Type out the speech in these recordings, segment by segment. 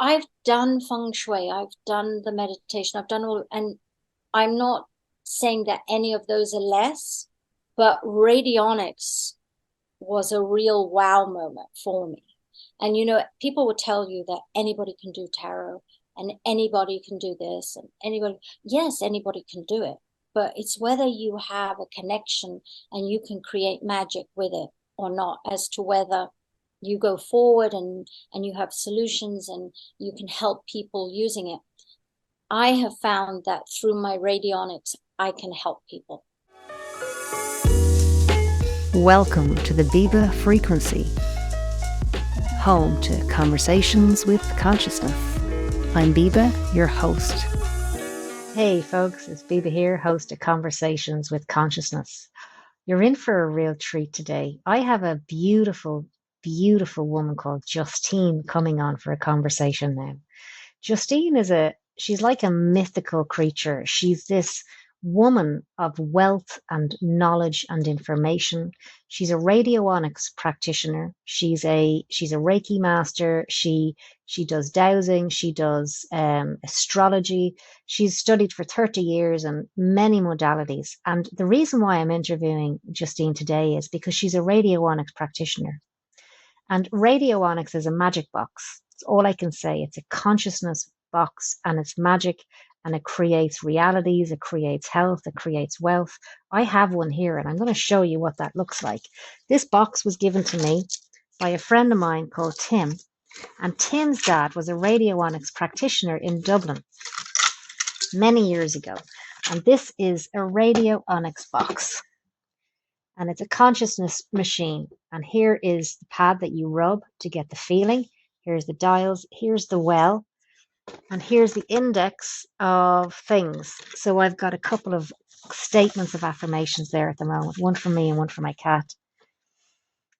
I've done feng shui, I've done the meditation, I've done all, and I'm not saying that any of those are less, but radionics was a real wow moment for me. And people will tell you that anybody can do tarot and anybody can do this and anybody, yes, anybody can do it, but it's whether you have a connection and you can create magic with it or not, as to whether you go forward and you have solutions and you can help people using it. I have found that through my radionics, I can help people. Welcome to the Biba frequency, home to conversations with consciousness. I'm Biba, your host. Hey folks, it's Biba here, host of Conversations with Consciousness. You're in for a real treat today. I have a beautiful woman called Justine coming on for a conversation now. Justine she's like a mythical creature. She's this woman of wealth and knowledge and information. She's a radionics practitioner. She's a Reiki master. She does dowsing. She does astrology. She's studied for 30 years and many modalities. And the reason why I'm interviewing Justine today is because she's a radionics practitioner. And radionics is a magic box. It's all I can say. It's a consciousness box and it's magic and it creates realities, it creates health, it creates wealth. I have one here and I'm going to show you what that looks like. This box was given to me by a friend of mine called Tim, and Tim's dad was a radionics practitioner in Dublin many years ago. And this is a radionics box. And it's a consciousness machine. And here is the pad that you rub to get the feeling. Here's the dials. Here's the well. And here's the index of things. So I've got a couple of statements of affirmations there at the moment. One for me and one for my cat.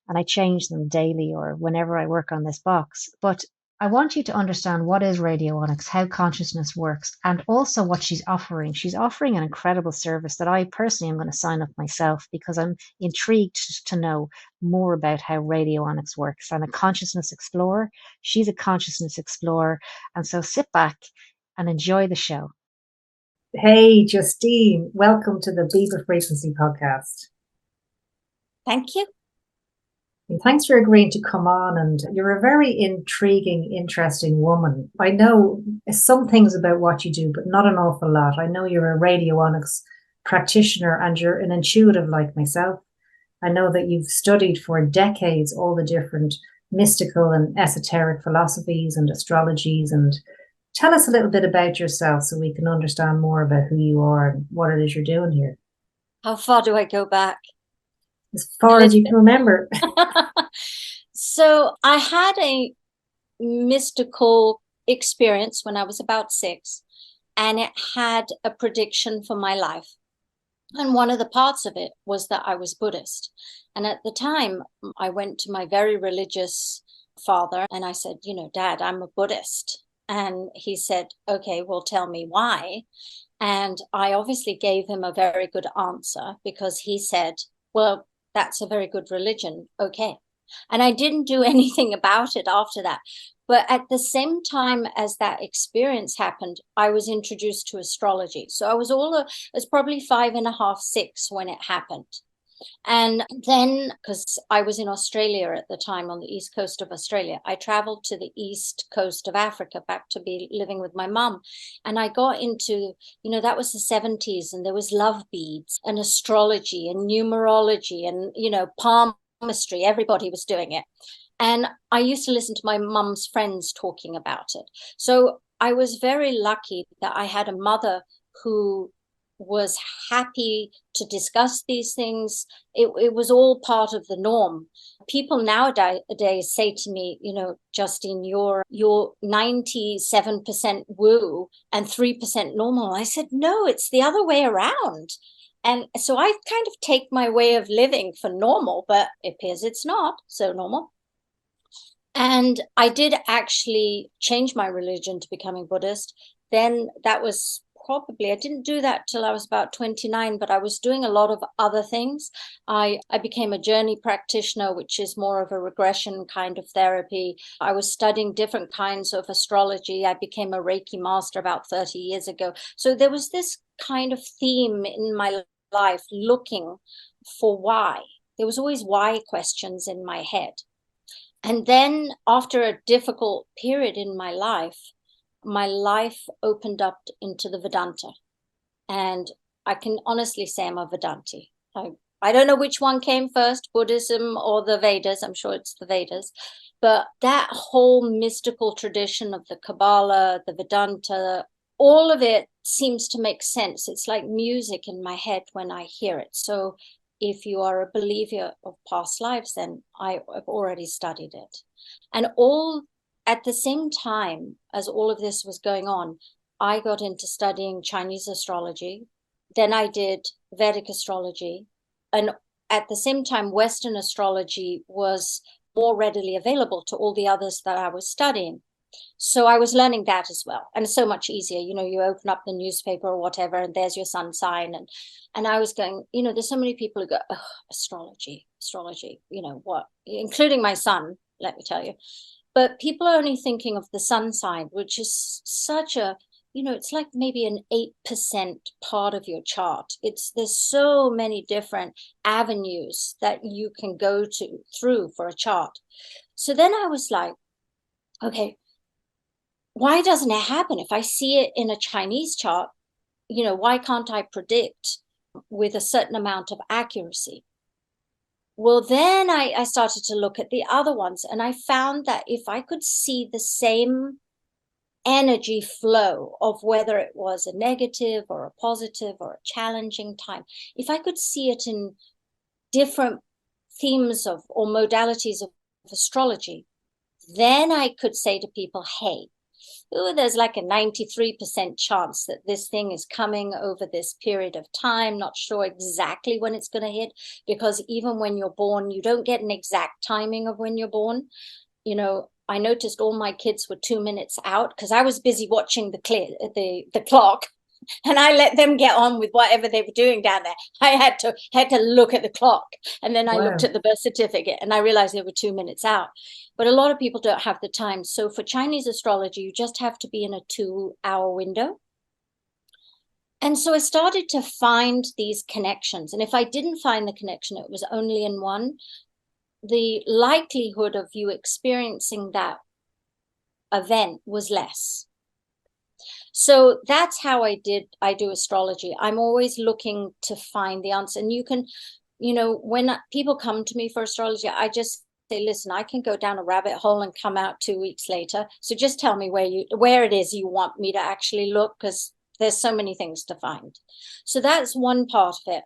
And I change them daily or whenever I work on this box. But I want you to understand what is radionics, how consciousness works, and also what she's offering. She's offering an incredible service that I personally am going to sign up myself because I'm intrigued to know more about how radionics works. I'm a consciousness explorer. She's a consciousness explorer. And so sit back and enjoy the show. Hey, Justine, welcome to the Biba Frequency podcast. Thank you. And thanks for agreeing to come on. And you're a very intriguing, interesting woman. I know some things about what you do, but not an awful lot. I know you're a radionics practitioner and you're an intuitive like myself. I know that you've studied for decades all the different mystical and esoteric philosophies and astrologies. And tell us a little bit about yourself so we can understand more about who you are and what it is you're doing here. How far do I go back? As far as you can remember. So I had a mystical experience when I was about 6, and it had a prediction for my life. And one of the parts of it was that I was Buddhist. And at the time, I went to my very religious father and I said, Dad, I'm a Buddhist. And he said, okay, well, tell me why. And I obviously gave him a very good answer because he said, well, that's a very good religion. Okay. And I didn't do anything about it after that. But at the same time as that experience happened, I was introduced to astrology. So I was probably 5.5, 6 when it happened. And then, because I was in Australia at the time, on the east coast of Australia, I traveled to the east coast of Africa back to be living with my mum. And I got into, that was the 70s, and there was love beads and astrology and numerology and, palmistry. Everybody was doing it. And I used to listen to my mum's friends talking about it. So I was very lucky that I had a mother who was happy to discuss these things. It was all part of the norm. People nowadays say to me, Justine, you're 97% woo and 3% normal. I said, no, it's the other way around. And so I kind of take my way of living for normal, but it appears it's not so normal. And I did actually change my religion to becoming Buddhist. Then that was I didn't do that till I was about 29, but I was doing a lot of other things. I became a journey practitioner, which is more of a regression kind of therapy. I was studying different kinds of astrology. I became a Reiki master about 30 years ago. So there was this kind of theme in my life, looking for why. There was always why questions in my head. And then after a difficult period in my life opened up into the Vedanta. And I can honestly say I'm a Vedanti. I don't know which one came first, Buddhism or the Vedas. I'm sure it's the Vedas. But that whole mystical tradition of the Kabbalah, the Vedanta, all of it seems to make sense. It's like music in my head when I hear it. So if you are a believer of past lives, then I've already studied it. And all at the same time as all of this was going on, I got into studying Chinese astrology. Then I did Vedic astrology. And at the same time, Western astrology was more readily available to all the others that I was studying. So I was learning that as well. And it's so much easier. You open up the newspaper or whatever, and there's your sun sign. And I was going, there's so many people who go, oh, astrology, what, including my son, let me tell you. But people are only thinking of the sun sign, which is such a, it's like maybe an 8% part of your chart. There's so many different avenues that you can go through for a chart. So then I was like, okay, why doesn't it happen? If I see it in a Chinese chart, why can't I predict with a certain amount of accuracy? Well, then I started to look at the other ones, and I found that if I could see the same energy flow of whether it was a negative or a positive or a challenging time, if I could see it in different themes or modalities of astrology, then I could say to people, hey, there's like a 93% chance that this thing is coming over this period of time. Not sure exactly when it's going to hit, because even when you're born, you don't get an exact timing of when you're born. I noticed all my kids were 2 minutes out because I was busy watching the clock, and I let them get on with whatever they were doing down there. I had to look at the clock, and then I looked at the birth certificate, and I realized they were 2 minutes out. But a lot of people don't have the time. So for Chinese astrology, you just have to be in a 2-hour window. And so I started to find these connections. And if I didn't find the connection, it was only in one. The likelihood of you experiencing that event was less. So that's how I do astrology. I'm always looking to find the answer. And you can, when people come to me for astrology, I just say, listen, I can go down a rabbit hole and come out 2 weeks later. So just tell me where it is you want me to actually look, because there's so many things to find. So that's one part of it.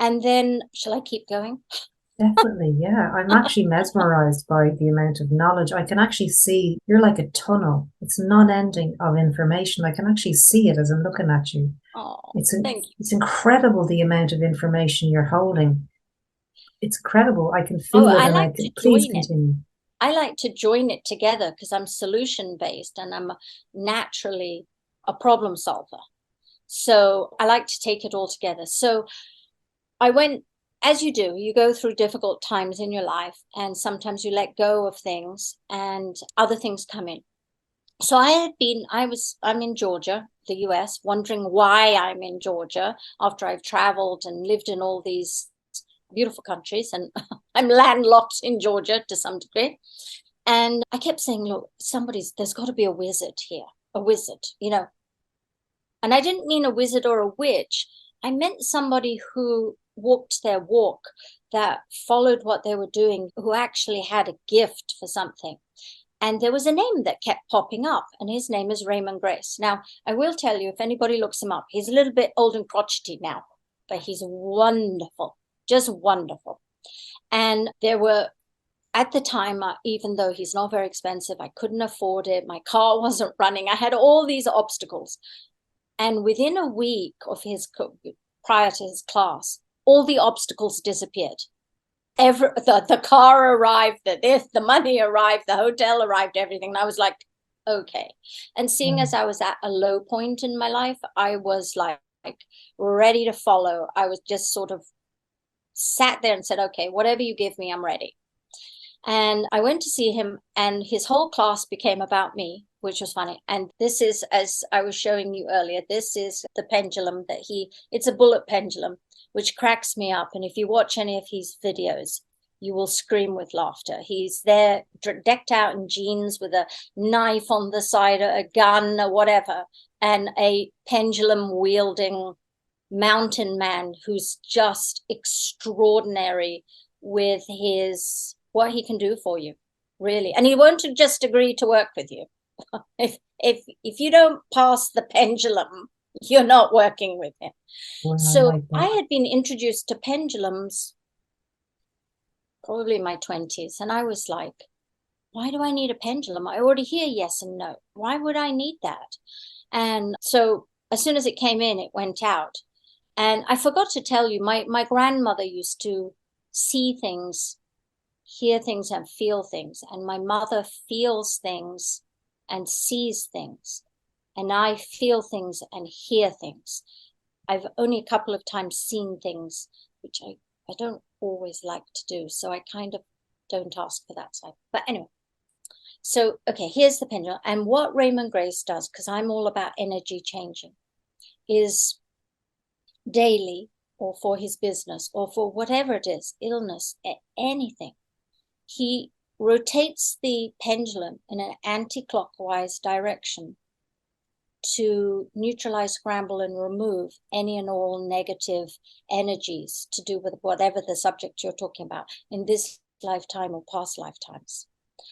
And then, shall I keep going? Definitely, yeah. I'm actually mesmerized by the amount of knowledge. I can actually see you're like a tunnel. It's non-ending of information. I can actually see it as I'm looking at you. Oh, thank you. It's incredible the amount of information you're holding. It's incredible. I can feel it. Please continue. I like to join it together because I'm solution-based and I'm naturally a problem solver. So I like to take it all together. So I went, as you do, you go through difficult times in your life, and sometimes you let go of things and other things come in. So I'm in Georgia, the US, wondering why I'm in Georgia after I've traveled and lived in all these beautiful countries, and I'm landlocked in Georgia to some degree. And I kept saying, look, there's got to be a wizard here, a wizard, And I didn't mean a wizard or a witch. I meant somebody who walked their walk, that followed what they were doing, who actually had a gift for something. And there was a name that kept popping up, and his name is Raymond Grace. Now, I will tell you, if anybody looks him up, he's a little bit old and crotchety now, but he's wonderful, just wonderful. And there were, at the time, even though he's not very expensive, I couldn't afford it. My car wasn't running. I had all these obstacles. And within a week of prior to his class, all the obstacles disappeared. The car arrived, the money arrived, the hotel arrived, everything. And I was like, okay. And seeing as I was at a low point in my life, I was like ready to follow. I was just sort of sat there and said, okay, whatever you give me, I'm ready. And I went to see him, and his whole class became about me, which was funny. And this is, as I was showing you earlier, this is the pendulum that it's a bullet pendulum, which cracks me up. And if you watch any of his videos, you will scream with laughter. He's there decked out in jeans with a knife on the side, a gun or whatever, and a pendulum wielding mountain man who's just extraordinary with what he can do for you, really. And he won't just agree to work with you. if you don't pass the pendulum, you're not working with him. Well, so I had been introduced to pendulums probably in my 20s, and I was like, why do I need a pendulum? I already hear yes and no. Why would I need that? And so as soon as it came in, it went out. And I forgot to tell you, my grandmother used to see things, hear things, and feel things. And my mother feels things and sees things. And I feel things and hear things. I've only a couple of times seen things, which I don't always like to do. So I kind of don't ask for that side. But anyway, so, okay, here's the pendulum. And what Raymond Grace does, because I'm all about energy changing, is daily, or for his business, or for whatever it is, illness, anything, he rotates the pendulum in an anti-clockwise direction to neutralize, scramble, and remove any and all negative energies to do with whatever the subject you're talking about in this lifetime or past lifetimes.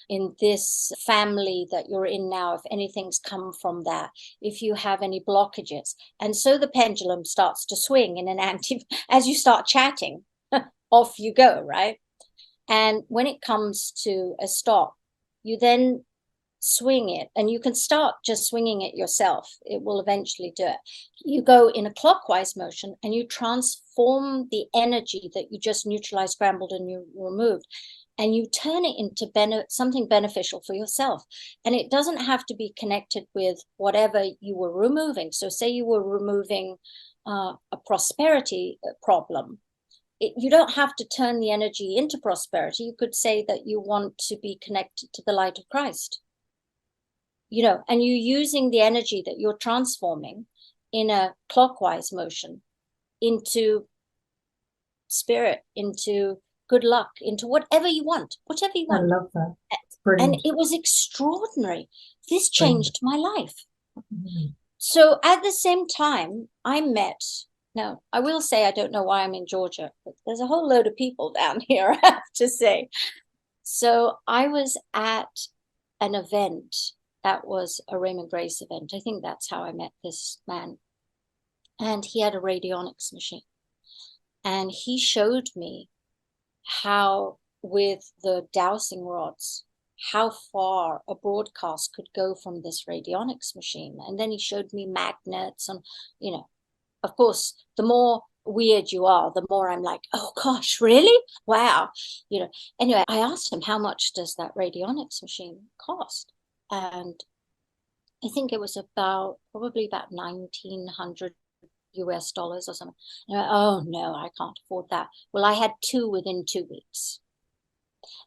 In this family that you're in now, if anything's come from that, if you have any blockages. And so the pendulum starts to swing in an as you start chatting, off you go, right? And when it comes to a stop, you then swing it, and you can start just swinging it yourself. It will eventually do it. You go in a clockwise motion and you transform the energy that you just neutralized, scrambled, and you removed, and you turn it into something beneficial for yourself. And it doesn't have to be connected with whatever you were removing. So say you were removing a prosperity problem. You don't have to turn the energy into prosperity. You could say that you want to be connected to the light of Christ. And you're using the energy that you're transforming in a clockwise motion into spirit, into good luck, into whatever you want. I love that. And it was extraordinary. This changed my life. Mm-hmm. So at the same time, I met, now I will say I don't know why I'm in Georgia, but there's a whole load of people down here, I have to say. So I was at an event that was a Raymond Grace event. I think that's how I met this man. And he had a radionics machine. And he showed me how, with the dowsing rods, how far a broadcast could go from this radionics machine. And then he showed me magnets, and, of course, the more weird you are, the more I'm like, oh gosh, really? Wow. Anyway, I asked him, how much does that radionics machine cost? And I think it was probably about $1,900 US or something. And I went, oh no, I can't afford that. Well, I had 2 within 2 weeks.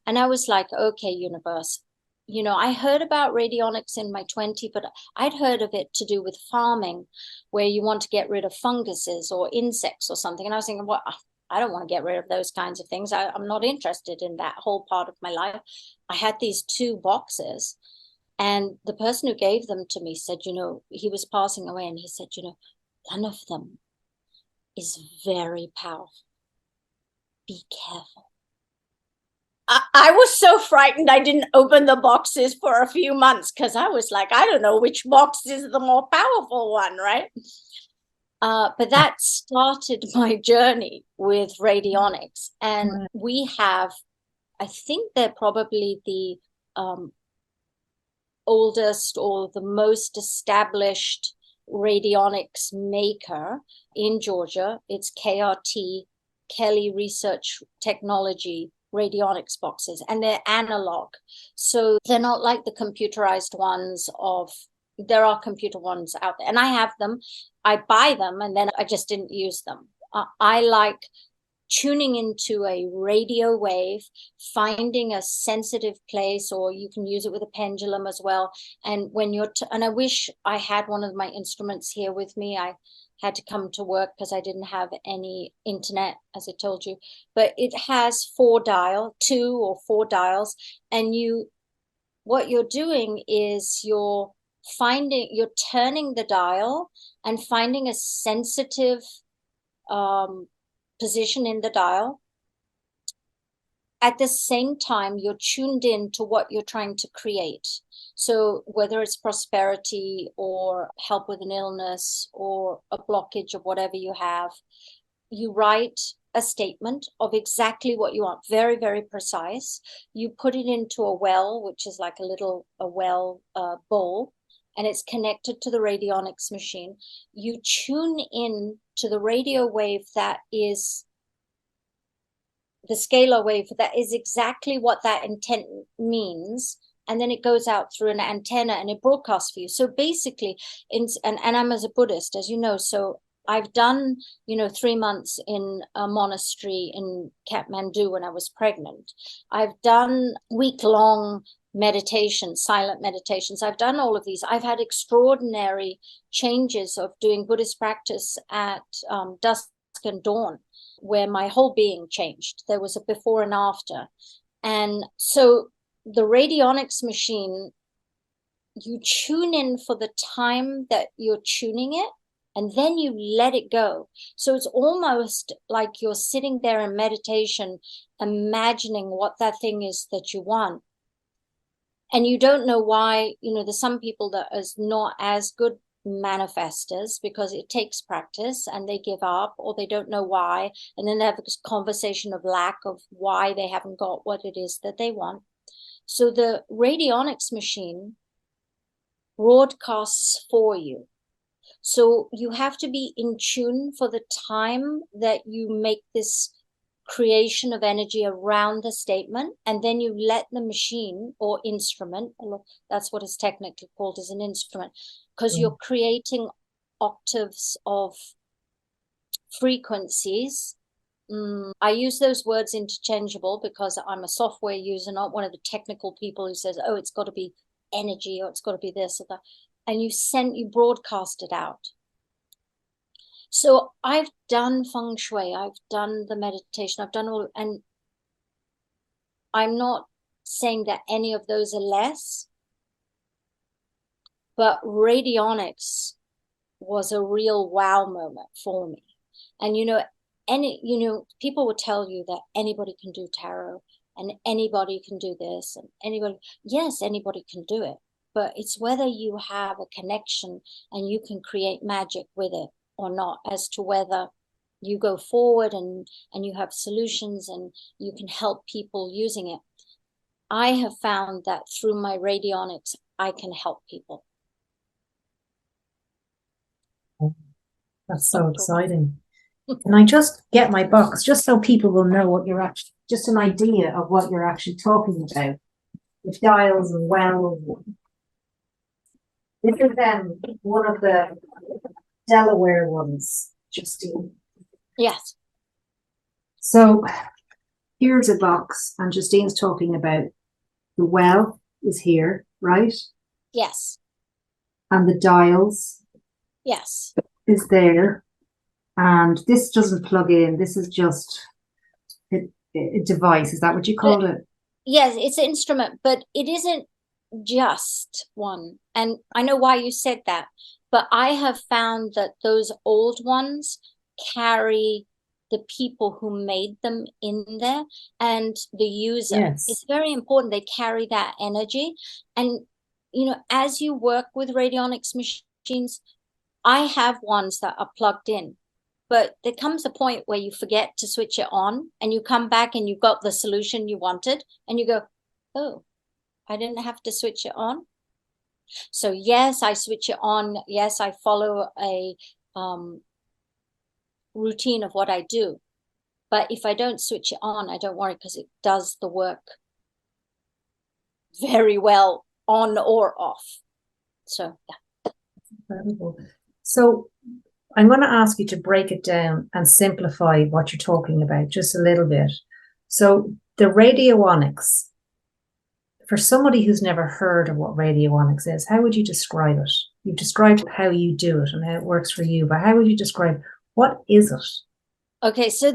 And I was like, okay, universe, I heard about radionics in my 20s, but I'd heard of it to do with farming, where you want to get rid of funguses or insects or something. And I was thinking, well, I don't want to get rid of those kinds of things. I'm not interested in that whole part of my life. I had these 2 boxes, and the person who gave them to me said, he was passing away, and he said, one of them is very powerful. Be careful. I was so frightened I didn't open the boxes for a few months, because I was like, I don't know which box is the more powerful one, right? But that started my journey with radionics. And we have, I think they're probably the oldest or the most established radionics maker in Georgia. It's KRT, Kelly Research Technology radionics boxes, and they're analog. So they're not like the computerized ones there are computer ones out there, and I have them. I buy them, and then I just didn't use them. I like tuning into a radio wave, finding a sensitive place, or you can use it with a pendulum as well. And when and I wish I had one of my instruments here with me. I had to come to work because I didn't have any internet, as I told you. But it has 2 or 4 dials, and what you're doing is you're turning the dial and finding a sensitive position in the dial. At the same time, you're tuned in to what you're trying to create. So whether it's prosperity or help with an illness or a blockage of whatever you have, you write a statement of exactly what you want, very, very precise. You put it into a well, which is like a well bowl, and it's connected to the radionics machine. You tune in to the radio wave that is the scalar wave that is exactly what that intent means, and then it goes out through an antenna and it broadcasts for you. So basically, and I'm as a Buddhist, as you know, so I've done 3 months in a monastery in Kathmandu when I was pregnant. I've done week-long meditations, silent meditations. I've done all of these. I've had extraordinary changes of doing Buddhist practice at dusk and dawn, where my whole being changed. There was a before and after. And so the radionics machine, you tune in for the time that you're tuning it, and then you let it go. So it's almost like you're sitting there in meditation, imagining what that thing is that you want. And you don't know why, there's some people that is not as good manifestors because it takes practice and they give up or they don't know why. And then they have this conversation of lack of why they haven't got what it is that they want. So the radionics machine broadcasts for you. So you have to be in tune for the time that you make this creation of energy around the statement, and then you let the machine or instrument, that's what it's technically called, as an instrument, because you're creating octaves of frequencies. I use those words interchangeable because I'm a software user, not one of the technical people who says, oh, it's got to be energy or it's got to be this or that. And you broadcast it out. So I've done feng shui, I've done the meditation, I've done all, and I'm not saying that any of those are less, but radionics was a real wow moment for me. And people would tell you that anybody can do tarot and anybody can do this and yes, anybody can do it, but it's whether you have a connection and you can create magic with it or not, as to whether you go forward and you have solutions and you can help people using it. I have found that through my radionics, I can help people. That's so exciting. Can I just get my box, just so people will know what you're actually, just an idea of what you're actually talking about, with dials and wells. This is one of the Delaware ones, Justine. Yes. So here's a box, and Justine's talking about the well is here, right? Yes. And the dials. Yes. Is there. And this doesn't plug in. This is just a device. Is that what you called it? Yes, it's an instrument, but it isn't just one. And I know why you said that, but I have found that those old ones carry the people who made them in there and the user. Yes. It's very important they carry that energy. And, as you work with radionics machines, I have ones that are plugged in. But there comes a point where you forget to switch it on and you come back and you've got the solution you wanted and you go, oh, I didn't have to switch it on. So yes, I switch it on. Yes, I follow a routine of what I do. But if I don't switch it on, I don't worry, because it does the work very well on or off. So, yeah. Incredible. So I'm going to ask you to break it down and simplify what you're talking about just a little bit. So the radionics, for somebody who's never heard of what radionics is, how would you describe it? You've described how you do it and how it works for you, but how would you describe, what is it? Okay, so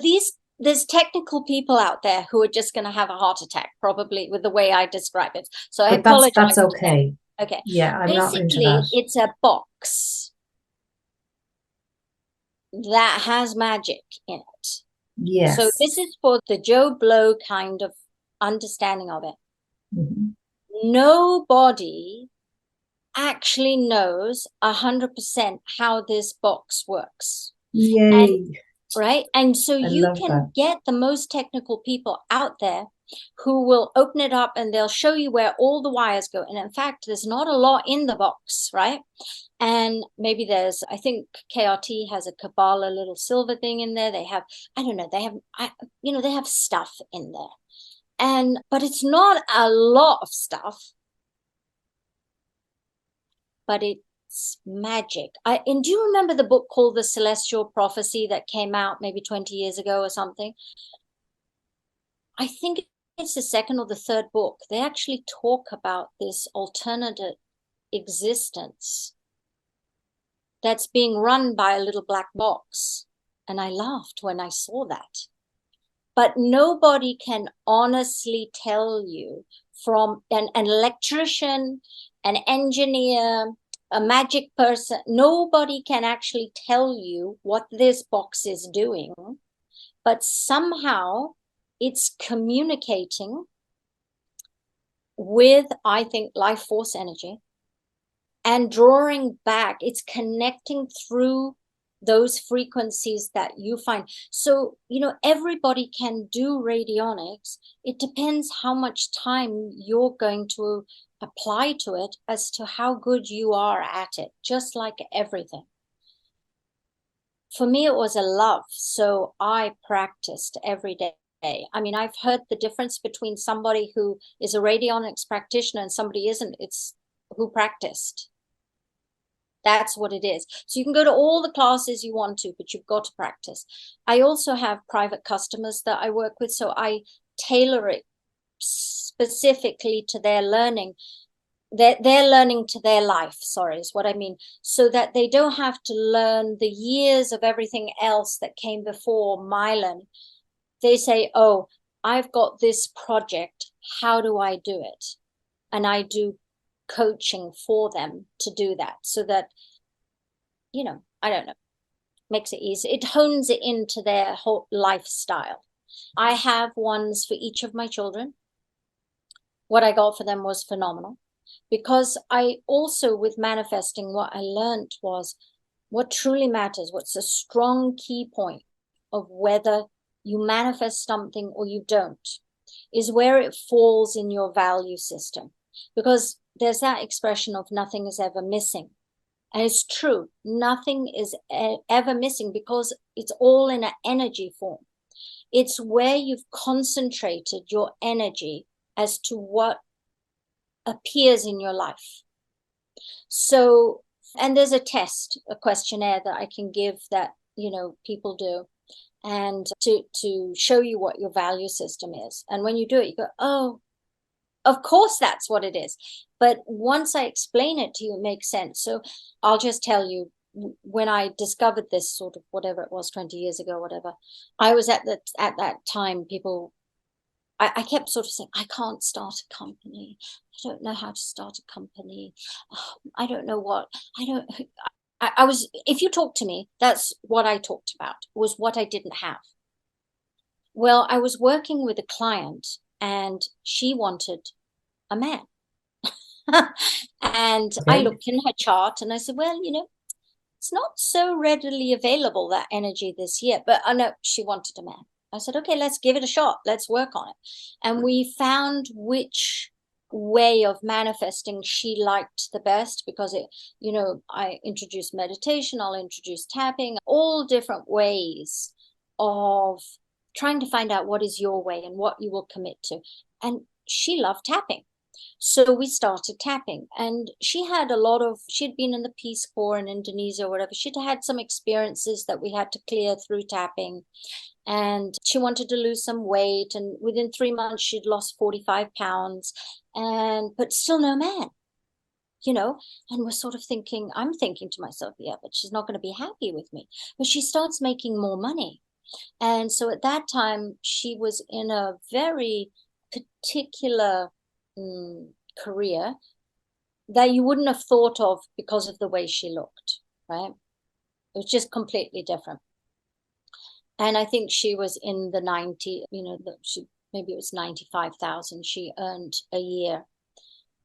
there's technical people out there who are just going to have a heart attack, probably, with the way I describe it. So I apologize. That's okay. Okay. Yeah, I'm not into Basically, that. it's a box that has magic in it. Yes. So this is for the Joe Blow kind of understanding of it. Mm-hmm. Nobody actually knows 100% how this box works. Yay. And, right? And so you can get the most technical people out there who will open it up and they'll show you where all the wires go. And in fact, there's not a lot in the box, right? And maybe there's, I think KRT has a Kabbalah little silver thing in there. They have, I don't know, they have stuff in there. But it's not a lot of stuff, but it's magic. And do you remember the book called The Celestial Prophecy that came out maybe 20 years ago or something? I think it's the second or the third book. They actually talk about this alternative existence that's being run by a little black box. And I laughed when I saw that. But nobody can honestly tell you, from an electrician, an engineer, a magic person, nobody can actually tell you what this box is doing. But somehow it's communicating with, I think, life force energy and drawing back. It's connecting through those frequencies that you find. So, everybody can do radionics. It depends how much time you're going to apply to it as to how good you are at it, just like everything. For me, it was a love. So I practiced every day. I mean, I've heard the difference between somebody who is a radionics practitioner and somebody isn't. It's who practiced. That's what it is. So you can go to all the classes you want to, but you've got to practice. I also have private customers that I work with, so I tailor it specifically to their learning. Their learning to their life, is what I mean, so that they don't have to learn the years of everything else that came before Mylan. They say, oh, I've got this project. How do I do it? And I do coaching for them to do that, so that, I don't know, makes it easy. It hones it into their whole lifestyle. I have ones for each of my children. What I got for them was phenomenal, because I also, with manifesting, what I learned was what truly matters, what's a strong key point of whether you manifest something or you don't, is where it falls in your value system. Because there's that expression of nothing is ever missing. And it's true. Nothing is ever missing, because it's all in an energy form. It's where you've concentrated your energy as to what appears in your life. So, and there's a test, a questionnaire that I can give that, people do, and to show you what your value system is. And when you do it, you go, oh, of course, that's what it is. But once I explain it to you, it makes sense. So I'll just tell you, when I discovered this, sort of whatever it was, 20 years ago, whatever, I was at that time, I kept sort of saying, I can't start a company. I don't know how to start a company. I don't know what, I was, if you talk to me, that's what I talked about, was what I didn't have. Well, I was working with a client and she wanted a man. And okay. I looked in her chart and I said, well, it's not so readily available, that energy this year. But I know she wanted a man. I said, okay, let's give it a shot. Let's work on it. And we found which way of manifesting she liked the best, because I introduced meditation, I'll introduce tapping, all different ways of trying to find out what is your way and what you will commit to. And she loved tapping. So we started tapping, and she'd been in the Peace Corps in Indonesia or whatever. She'd had some experiences that we had to clear through tapping, and she wanted to lose some weight. And within 3 months, she'd lost 45 pounds, but still no man, and we're sort of thinking, I'm thinking to myself, yeah, but she's not going to be happy with me. But she starts making more money. And so at that time, she was in a very particular career that you wouldn't have thought of because of the way she looked, right? It was just completely different. And I think she was in the 90, maybe it was 95,000 she earned a year.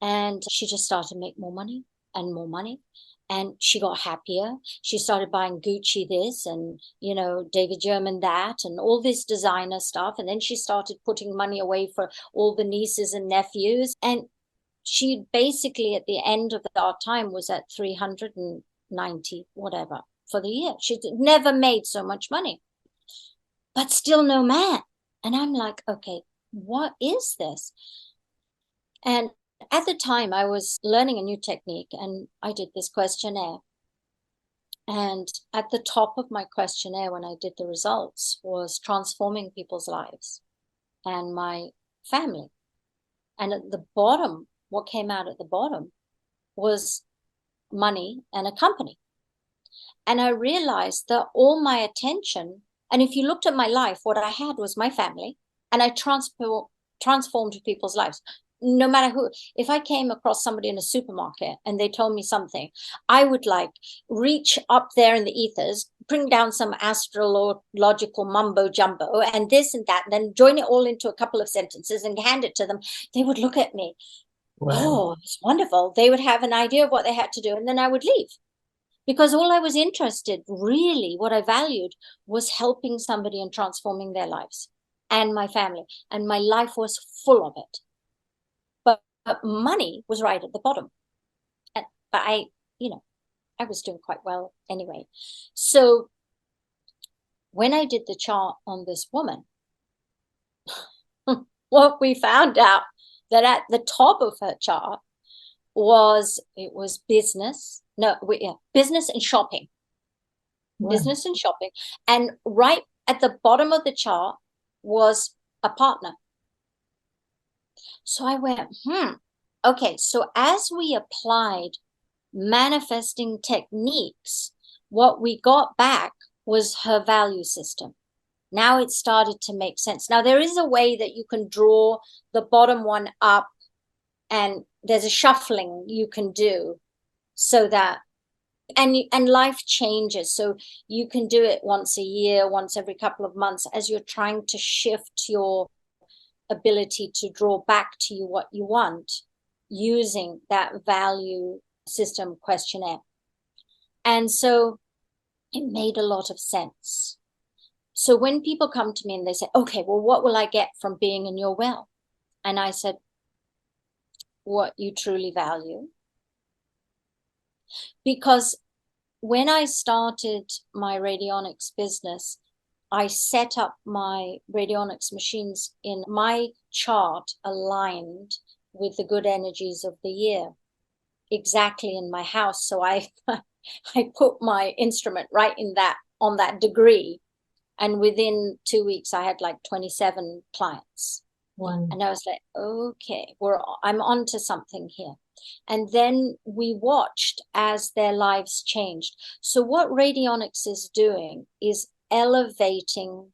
And she just started to make more money and more money. And she got happier. She started buying Gucci this and, David German that and all this designer stuff. And then she started putting money away for all the nieces and nephews. And she basically, at the end of our time, was at 390, whatever, for the year. She'd never made so much money, but still no man. And I'm like, okay, what is this? And at the time, I was learning a new technique, and I did this questionnaire. And at the top of my questionnaire, when I did the results, was transforming people's lives and my family. And at the bottom, what came out at the bottom was money and a company. And I realized that all my attention, and if you looked at my life, what I had was my family, and I transformed people's lives. No matter who, if I came across somebody in a supermarket and they told me something, I would reach up there in the ethers, bring down some astrological mumbo jumbo and this and that, and then join it all into a couple of sentences and hand it to them. They would look at me. Wow. Oh, it's wonderful. They would have an idea of what they had to do, and then I would leave. Because all I was interested, really, what I valued was helping somebody and transforming their lives and my family. And my life was full of it. But money was right at the bottom. But I was doing quite well anyway. So when I did the chart on this woman, what we found out that at the top of her chart was business. Business and shopping. Wow. Business and shopping. And right at the bottom of the chart was a partner. So I went, okay, so as we applied manifesting techniques, what we got back was her value system. Now it started to make sense. Now there is a way that you can draw the bottom one up, and there's a shuffling you can do so that, and life changes. So you can do it once a year, once every couple of months, as you're trying to shift your ability to draw back to you what you want using that value system questionnaire. And so it made a lot of sense. So when people come to me and they say, okay, well, what will I get from being in your well? And I said, what you truly value. Because when I started my radionics business, I set up my radionics machines in my chart aligned with the good energies of the year, exactly in my house. So I put my instrument right in that, on that degree. And within 2 weeks, I had 27 clients. Wow. And I was like, okay, I'm onto something here. And then we watched as their lives changed. So what radionics is doing is elevating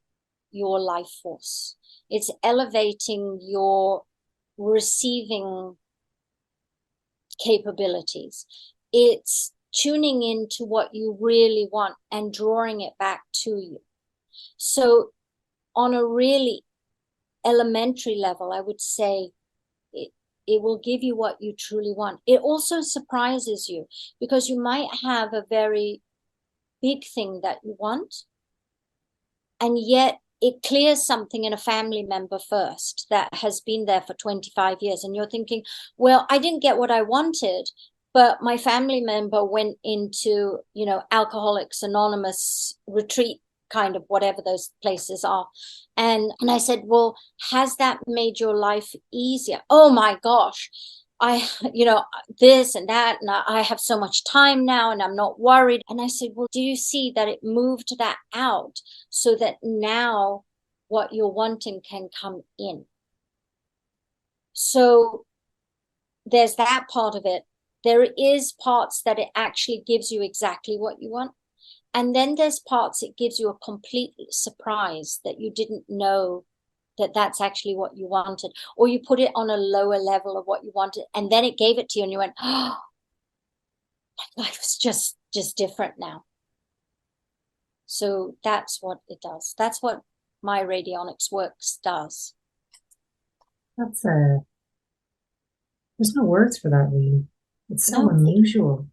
your life force. It's elevating your receiving capabilities. It's tuning into what you really want and drawing it back to you. So on a really elementary level, I would say it will give you what you truly want. It also surprises you because you might have a very big thing that you want, and yet it clears something in a family member first that has been there for 25 years. And you're thinking, well, I didn't get what I wanted, but my family member went into, Alcoholics Anonymous retreat kind of whatever those places are. And I said, well, has that made your life easier? Oh my gosh. This and that, and I have so much time now and I'm not worried. And I said, well, do you see that it moved that out so that now what you're wanting can come in? So there's that part of it. There is parts that it actually gives you exactly what you want. And then there's parts it gives you a complete surprise that you didn't know that that's actually what you wanted, or you put it on a lower level of what you wanted, and then it gave it to you and you went, oh, my life's just different now. So that's what it does. That's what my radionics works does. There's no words for that, really. It's so unusual.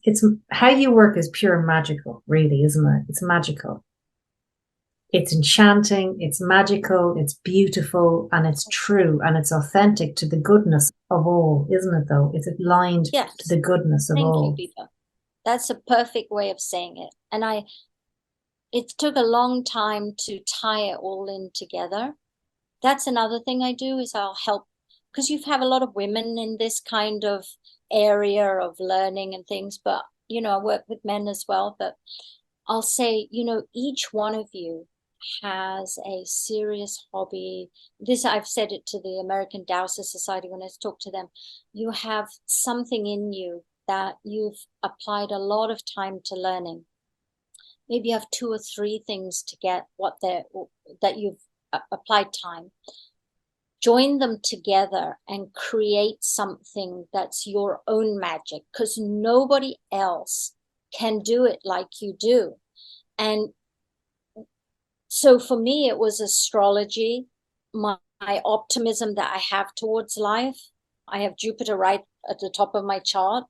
It's how you work is pure magical, really, isn't it? It's magical. It's enchanting, it's magical, it's beautiful, and it's true, and it's authentic to the goodness of all, isn't it, though? It's aligned to the goodness of all. Thank you, Biba. That's a perfect way of saying it. And it took a long time to tie it all in together. That's another thing I do is I'll help, because you have a lot of women in this kind of area of learning and things, but, I work with men as well. But I'll say, each one of you has a serious hobby. I've said it to the American Taoist Society when I talk to them. You have something in you that you've applied a lot of time to learning. Maybe you have 2 or 3 things to get that you've applied time. Join them together and create something that's your own magic, because nobody else can do it like you do. And so for me, it was astrology, my optimism that I have towards life. I have Jupiter right at the top of my chart.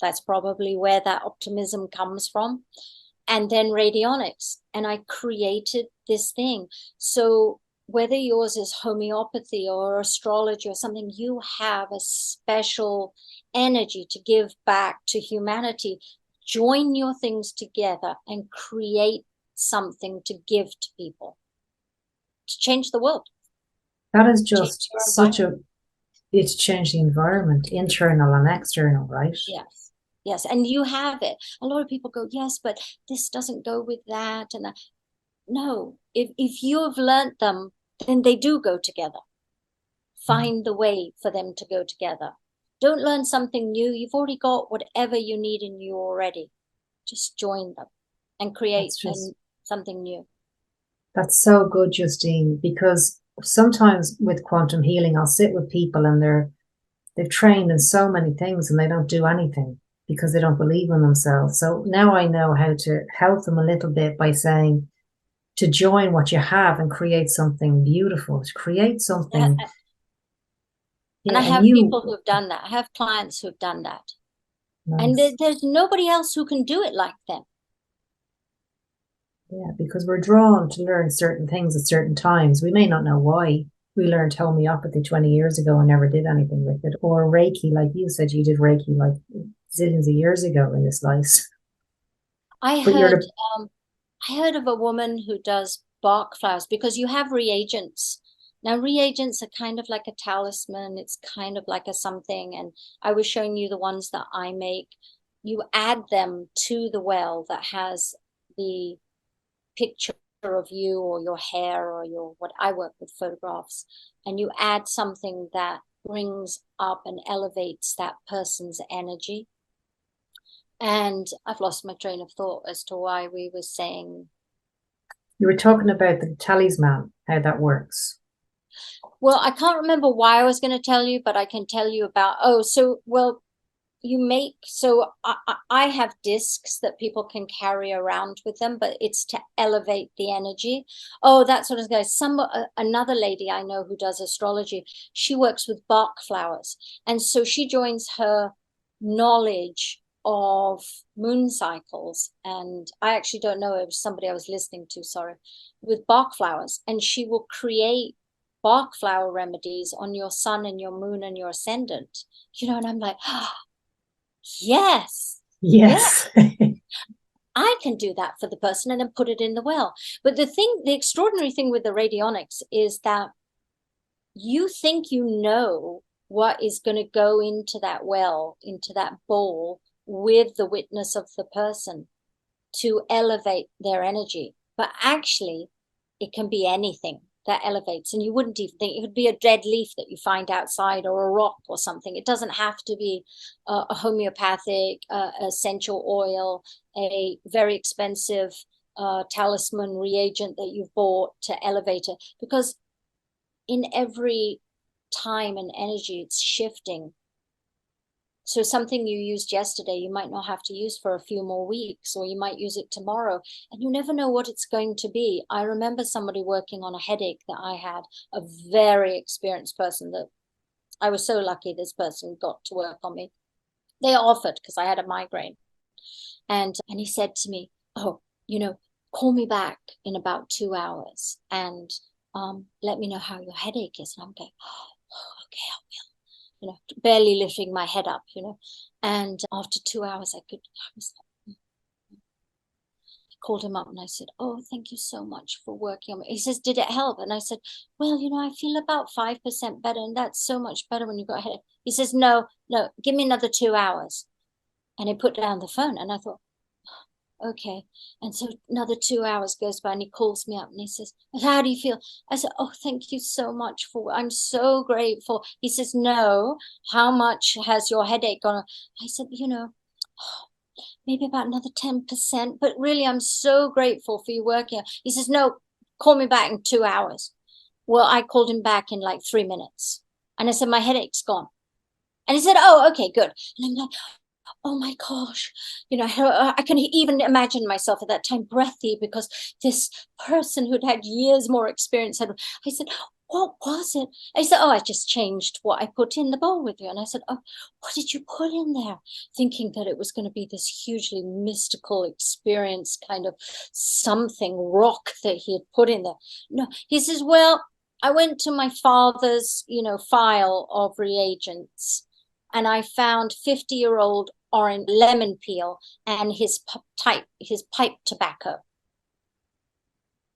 That's probably where that optimism comes from. And then radionics. And I created this thing. So whether yours is homeopathy or astrology or something, you have a special energy to give back to humanity. Join your things together and create something to give to people, to change the world. That is just it's changed the environment, internal and external, right? Yes, and you have it. A lot of people go, yes, but this doesn't go with that and that. No, if you have learned them, then they do go together. Find the way for them to go together. Don't learn something new. You've already got whatever you need in you already. Just join them and create something new. That's so good, Justine, because sometimes with quantum healing, I'll sit with people and they've trained in so many things and they don't do anything because they don't believe in themselves. So now I know how to help them a little bit by saying to join what you have and create something beautiful, to create something. And I have people who've done that. I have clients who've done that. Nice. And there's nobody else who can do it like them. Yeah, because we're drawn to learn certain things at certain times. We may not know why. We learned homeopathy 20 years ago and never did anything with it. Or Reiki, like you said, you did Reiki like zillions of years ago in this life. I heard of a woman who does Bach flowers, because you have reagents. Now, reagents are kind of like a talisman. It's kind of like a something. And I was showing you the ones that I make. You add them to the well that has the picture of you or your hair or what I work with photographs, and you add something that brings up and elevates that person's energy. And I've lost my train of thought as to why we were saying. You were talking about the talisman, how that works. Well, I can't remember why I was going to tell you, but I can tell you about, I have discs that people can carry around with them, but it's to elevate the energy. Oh, that's what I was going to say. Another lady I know who does astrology, she works with Bach flowers. And so she joins her knowledge of moon cycles. And I actually don't know, it was somebody I was listening to, with Bach flowers. And she will create Bach flower remedies on your sun and your moon and your ascendant. And I'm like, Yes. I can do that for the person and then put it in the well. But the extraordinary thing with the radionics is that you think you know what is going to go into that well, into that bowl, with the witness of the person to elevate their energy. But actually, it can be anything that elevates, and you wouldn't even think. It could be a dead leaf that you find outside, or a rock or something. It doesn't have to be a homeopathic essential oil, a very expensive talisman reagent that you've bought to elevate it, because in every time and energy, it's shifting. So something you used yesterday, you might not have to use for a few more weeks, or you might use it tomorrow, and you never know what it's going to be. I remember somebody working on a headache that I had, a very experienced person that I was so lucky this person got to work on me. They offered, because I had a migraine. And he said to me, oh, call me back in about 2 hours and let me know how your headache is. And I'm going, oh, okay, I will. Barely lifting my head up, and after 2 hours, I called him up and I said, oh, thank you so much for working on me. He says, did it help? And I said, well, I feel about 5% better, and that's so much better when you've got a headache. He says, no, give me another 2 hours. And he put down the phone, and I thought, okay. And so another 2 hours goes by, and he calls me up and he says, how do you feel? I said, oh, thank you so much I'm so grateful. He says, no, how much has your headache gone? I said, maybe about another 10%, but really, I'm so grateful for you working. He says, no, call me back in 2 hours. Well, I called him back in like 3 minutes, and I said, my headache's gone. And he said, oh, okay, good. And I'm like, oh my gosh, I can even imagine myself at that time breathy, because this person who'd had years more experience I said, what was it? And he said, oh, I just changed what I put in the bowl with you. And I said, oh, what did you put in there? Thinking that it was going to be this hugely mystical experience, kind of something rock that he had put in there. No, he says, well, I went to my father's, file of reagents, and I found 50-year-old orange lemon peel and his pipe tobacco.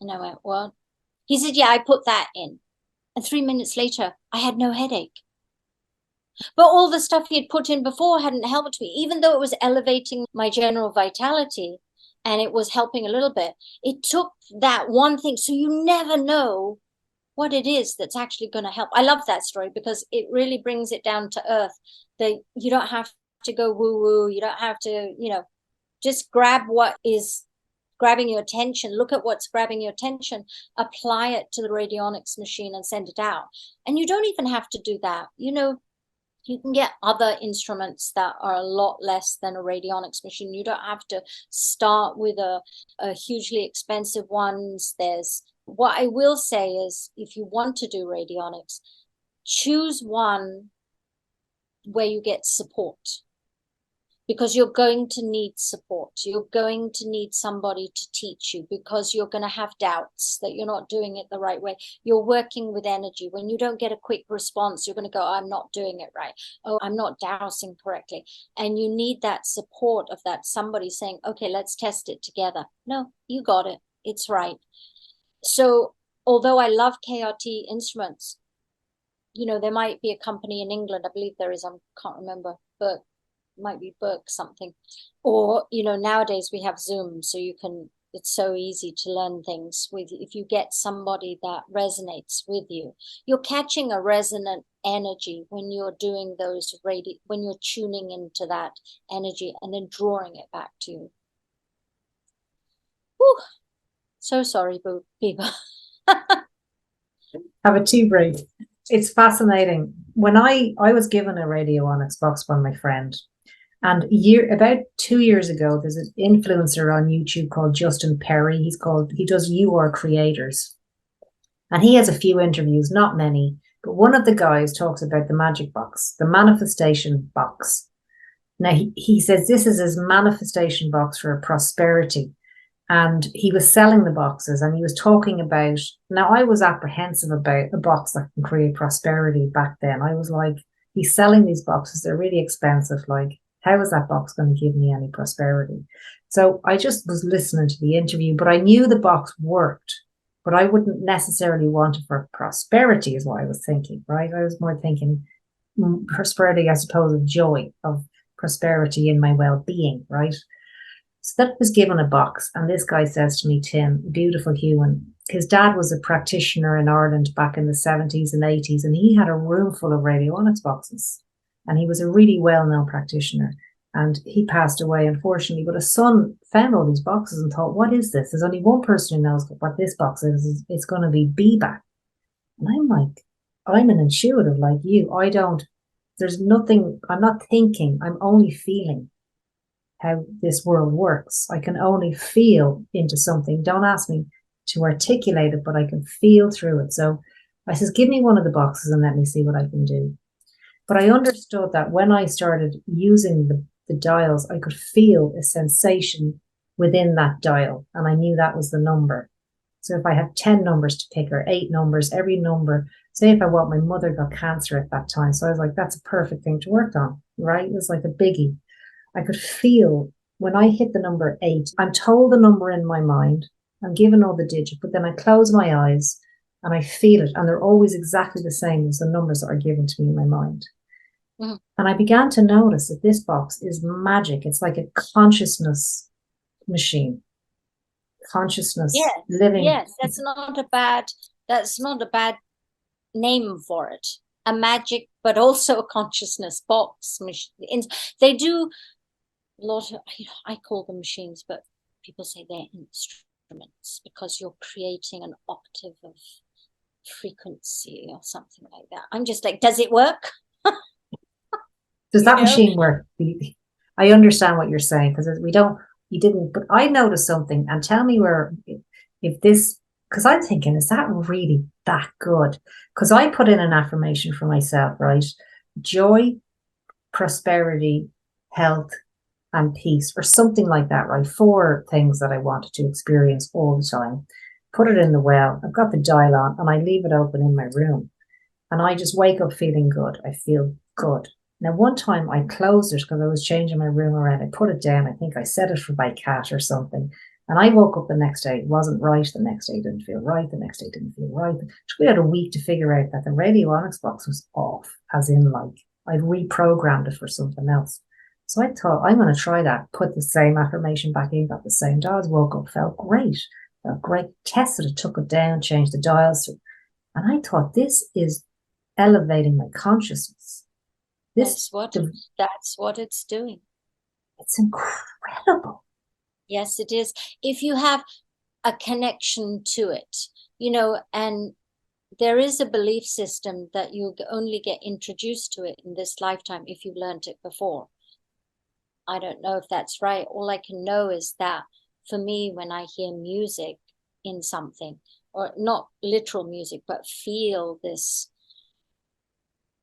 And I went, what? He said, yeah, I put that in. And 3 minutes later, I had no headache. But all the stuff he had put in before hadn't helped me, even though it was elevating my general vitality and it was helping a little bit. It took that one thing. So you never know what it is that's actually going to help. I love that story because it really brings it down to earth, that you don't have to go woo-woo. You don't have to, just grab what is grabbing your attention. Look at what's grabbing your attention, apply it to the radionics machine and send it out. And you don't even have to do that. You can get other instruments that are a lot less than a radionics machine. You don't have to start with a hugely expensive ones. What I will say is, if you want to do radionics, choose one where you get support, because you're going to need support. You're going to need somebody to teach you, because you're going to have doubts that you're not doing it the right way. You're working with energy. When you don't get a quick response, you're going to go, I'm not doing it right. Oh, I'm not dowsing correctly. And you need that support of that somebody saying, okay, let's test it together. No, you got it. It's right. So although I love KRT instruments, there might be a company in England, I believe there is, I can't remember, but might be Burke something, or nowadays we have Zoom, so it's so easy to learn things if you get somebody that resonates with you. You're catching a resonant energy when you're doing those when you're tuning into that energy and then drawing it back to you. Whew. So sorry, Biba. Have a tea break. It's fascinating. When I was given a radionics box by my friend, and about 2 years ago, there's an influencer on YouTube called Justine Perry. He does You Are Creators. And he has a few interviews, not many, but one of the guys talks about the magic box, the manifestation box. Now, he says this is his manifestation box for prosperity. And he was selling the boxes, and he was talking about, now I was apprehensive about a box that can create prosperity back then. I was like, he's selling these boxes, they're really expensive. Like, How is that box going to give me any prosperity? So I just was listening to the interview, but I knew the box worked, but I wouldn't necessarily want it for prosperity, is what I was thinking, right? I was more thinking prosperity, I suppose, of joy, of prosperity in my well-being, right? So that was given a box, and this guy says to me, Tim, beautiful human. His dad was a practitioner in Ireland back in the 70s and 80s, and he had a room full of radionics boxes. And he was a really well-known practitioner. And he passed away, unfortunately. But his son found all these boxes and thought, what is this? There's only one person who knows what this box is. It's going to be Biba. And I'm like, I'm an intuitive like you. There's nothing, I'm not thinking, I'm only feeling how this world works. I can only feel into something. Don't ask me to articulate it, but I can feel through it. So I says, give me one of the boxes and let me see what I can do. But I understood that when I started using the dials, I could feel a sensation within that dial. And I knew that was the number. So if I have 10 numbers to pick or 8 numbers, every number, say if I want, my mother got cancer at that time. So I was like, that's a perfect thing to work on, right? It was like a biggie. I could feel when I hit the number 8, I'm told the number in my mind, I'm given all the digits, but then I close my eyes and I feel it. And they're always exactly the same as the numbers that are given to me in my mind. Mm-hmm. And I began to notice that this box is magic. It's like a consciousness machine. Consciousness, yes, living. Yes, that's not a bad name for it. A magic, but also a consciousness box machine. They do a lot of, I call them machines, but people say they're instruments because you're creating an octave of frequency or something like that. I'm just like, does it work? Does that machine work? I understand what you're saying, because you didn't, but I noticed something, and tell me if this, because I'm thinking, is that really that good? Because I put in an affirmation for myself, right? Joy, prosperity, health, and peace, or something like that, right? 4 things that I wanted to experience all the time. Put it in the well. I've got the dial on, and I leave it open in my room. And I just wake up feeling good. I feel good. Now, one time I closed it because I was changing my room around. I put it down. I think I set it for my cat or something. And I woke up the next day. It wasn't right. The next day didn't feel right. The next day didn't feel right. It took me about a week to figure out that the radionics box was off, as in like I'd reprogrammed it for something else. So I thought, I'm going to try that. Put the same affirmation back in, got the same dials, woke up, felt great. Felt great. Tested it, took it down, changed the dials. And I thought, this is elevating my consciousness. That's what it's doing. It's incredible. Yes, it is. If you have a connection to it, and there is a belief system that you only get introduced to it in this lifetime if you've learned it before. I don't know if that's right. All I can know is that for me, when I hear music in something, or not literal music, but feel this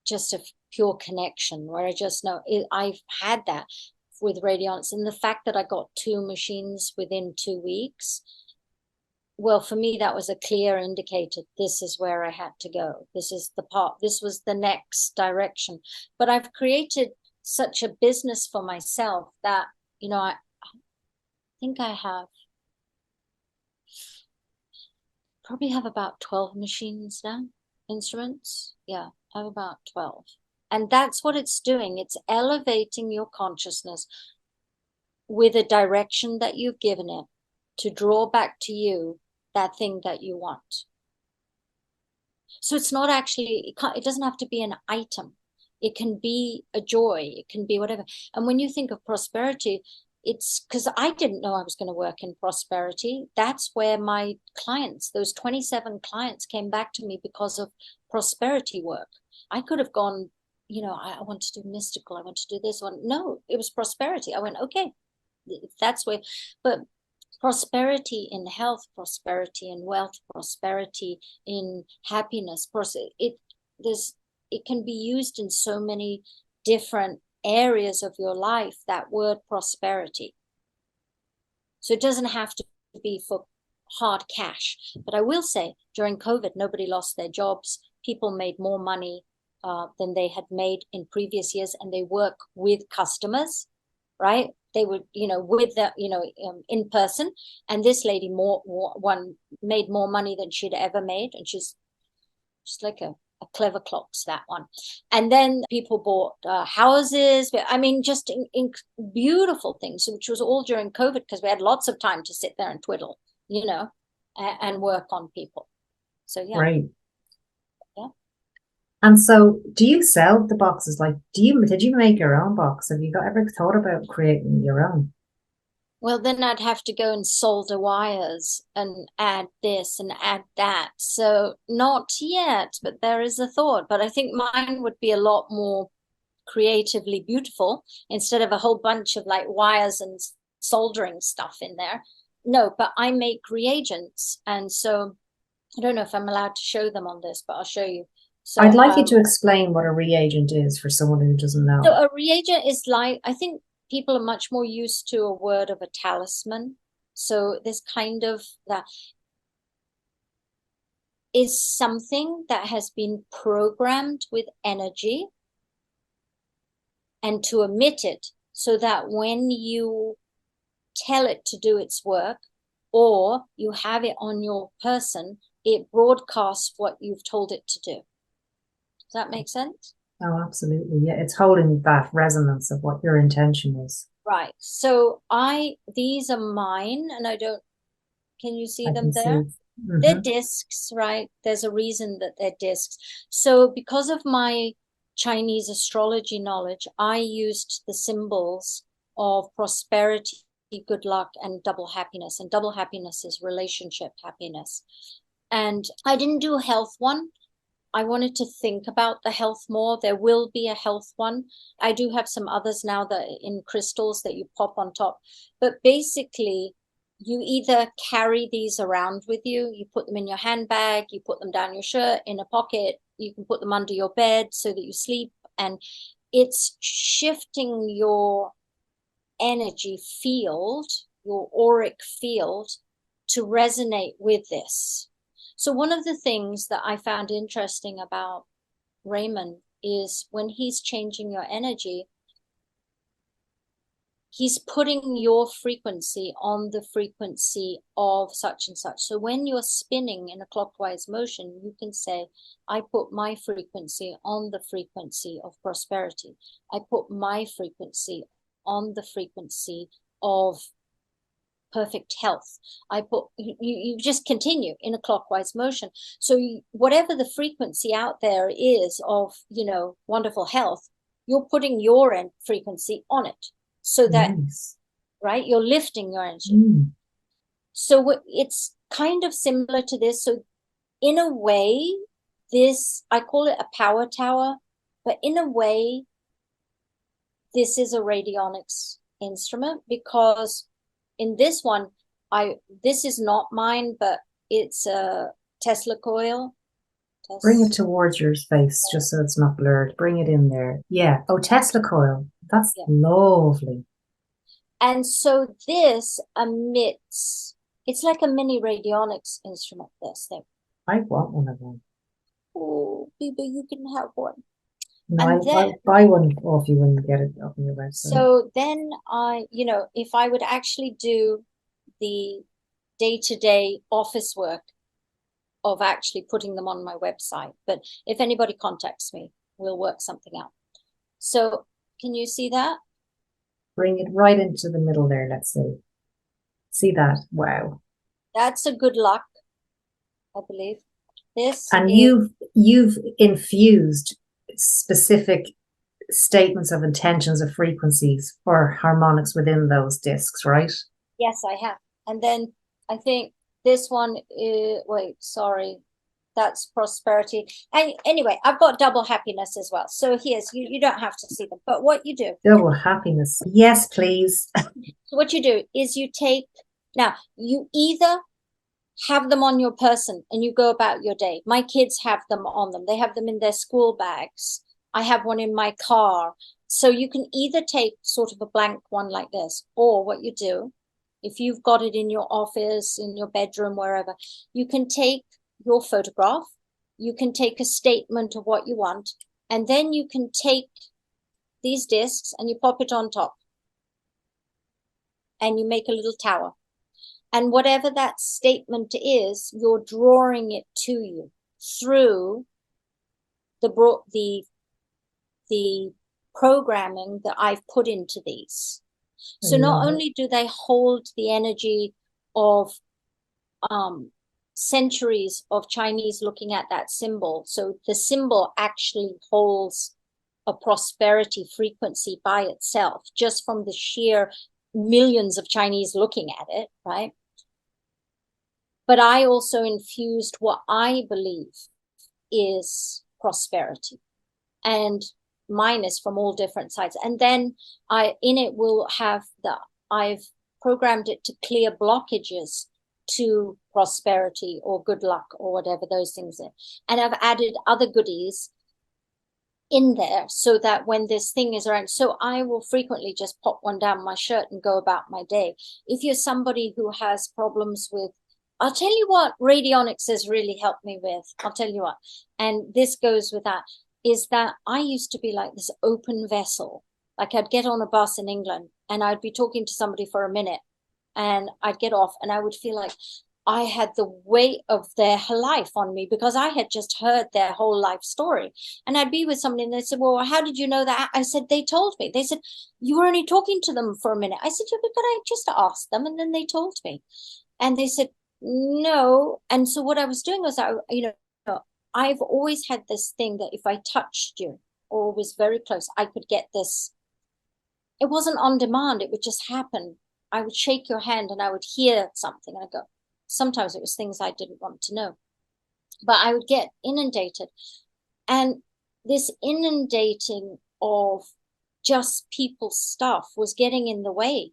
just a pure connection where I just know I've had that with radionics. And the fact that I got 2 machines within 2 weeks, well, for me, that was a clear indicator. This is where I had to go. This is the part, this was the next direction. But I've created such a business for myself that, I think I probably have about 12 machines now, instruments. Yeah, I have about 12. And that's what it's doing. It's elevating your consciousness with a direction that you've given it to draw back to you that thing that you want. So it's not actually, it doesn't have to be an item. It can be a joy. It can be whatever. And when you think of prosperity, it's because I didn't know I was going to work in prosperity. That's where my clients, those 27 clients, came back to me because of prosperity work. I could have gone, I want to do mystical. I want to do this one. No, it was prosperity. I went, okay, that's where, but prosperity in health, prosperity in wealth, prosperity in happiness, it can be used in so many different areas of your life, that word prosperity. So it doesn't have to be for hard cash. But I will say, during COVID, nobody lost their jobs. People made more money. than they had made in previous years, and they work with customers, right? They would, with the, in person. And this lady made more money than she'd ever made, and she's like a clever clocks, that one. And then people bought houses. I mean, just in beautiful things, which was all during COVID, because we had lots of time to sit there and twiddle, and work on people. So yeah. Right. Yeah. And so do you sell the boxes? Like, did you make your own box? Have you ever thought about creating your own? Well, then I'd have to go and solder wires and add this and add that. So not yet, but there is a thought. But I think mine would be a lot more creatively beautiful instead of a whole bunch of like wires and soldering stuff in there. No, but I make reagents. And so I don't know if I'm allowed to show them on this, but I'll show you. So I'd like you to explain what a reagent is for someone who doesn't know. So a reagent is like, I think people are much more used to a word of a talisman. So this kind of that is something that has been programmed with energy and to emit it, so that when you tell it to do its work or you have it on your person, it broadcasts what you've told it to do. Does that make sense? Oh, absolutely. Yeah, it's holding that resonance of what your intention is. Right. So these are mine, and can you see them there? Mm-hmm. They're discs, right? There's a reason that they're discs. So because of my Chinese astrology knowledge, I used the symbols of prosperity, good luck, and double happiness. And double happiness is relationship happiness. And I didn't do a health one. I wanted to think about the health more. There will be a health one. I do have some others now that in crystals that you pop on top. But basically, you either carry these around with you, you put them in your handbag, you put them down your shirt, in a pocket, you can put them under your bed so that you sleep. And it's shifting your energy field, your auric field, to resonate with this. So one of the things that I found interesting about Raymond is when he's changing your energy, he's putting your frequency on the frequency of such and such. So when you're spinning in a clockwise motion, you can say, I put my frequency on the frequency of prosperity. I put my frequency on the frequency of perfect health. You just continue in a clockwise motion. So whatever the frequency out there is of, wonderful health, you're putting your frequency on it. So that, right, you're lifting your energy. So it's kind of similar to this. So in a way, I call it a power tower, but in a way, this is a radionics instrument, because in this one, this is not mine, but it's a Tesla coil. Bring it towards your face, just so it's not blurred. Bring it in there. Yeah. Oh, Tesla coil. That's lovely. And so this emits, it's like a mini radionics instrument, this thing. I want one of them. Oh, Biba, you can have one. No, I'll buy one off you when you get it up on your website. So then if I would actually do the day-to-day office work of actually putting them on my website, but if anybody contacts me, we'll work something out. So can you see that? Bring it right into the middle there, let's see. See that? Wow. That's a good luck, I believe. And you've infused specific statements of intentions of frequencies or harmonics within those discs, right? Yes, I have. And then I think this one is, that's prosperity. And anyway, I've got double happiness as well. So here's, you don't have to see them, but what you do. Double happiness. Yes, please. So what you do is you either have them on your person and you go about your day. My kids have them on them. They have them in their school bags. I have one in my car. So you can either take sort of a blank one like this, or what you do, if you've got it in your office, in your bedroom, wherever, you can take your photograph, you can take a statement of what you want, And then you can take these discs and you pop it on top. And you make a little tower. And whatever that statement is, you're drawing it to you through the programming that I've put into these. So not only do they hold the energy of centuries of Chinese looking at that symbol, so the symbol actually holds a prosperity frequency by itself, just from the sheer millions of Chinese looking at it, right? But I also infused what I believe is prosperity, and mine is from all different sides. And then in it will have I've programmed it to clear blockages to prosperity or good luck or whatever those things are. And I've added other goodies in there so that when this thing is around, so I will frequently just pop one down my shirt and go about my day. If you're somebody who has problems with, I'll tell you what radionics has really helped me with. I'll tell you what, and this goes with that, is that I used to be like this open vessel. Like I'd get on a bus in England and I'd be talking to somebody for a minute and I'd get off and I would feel like I had the weight of their life on me because I had just heard their whole life story. And I'd be with somebody and they said, well, how did you know that? I said, they told me. They said, you were only talking to them for a minute. I said, yeah, but I just asked them. And then they told me. And they said, no. And so what I was doing was, I've always had this thing that if I touched you or was very close, I could get this. It wasn't on demand. It would just happen. I would shake your hand and I would hear something. And I go, sometimes it was things I didn't want to know, but I would get inundated. And this inundating of just people's stuff was getting in the way.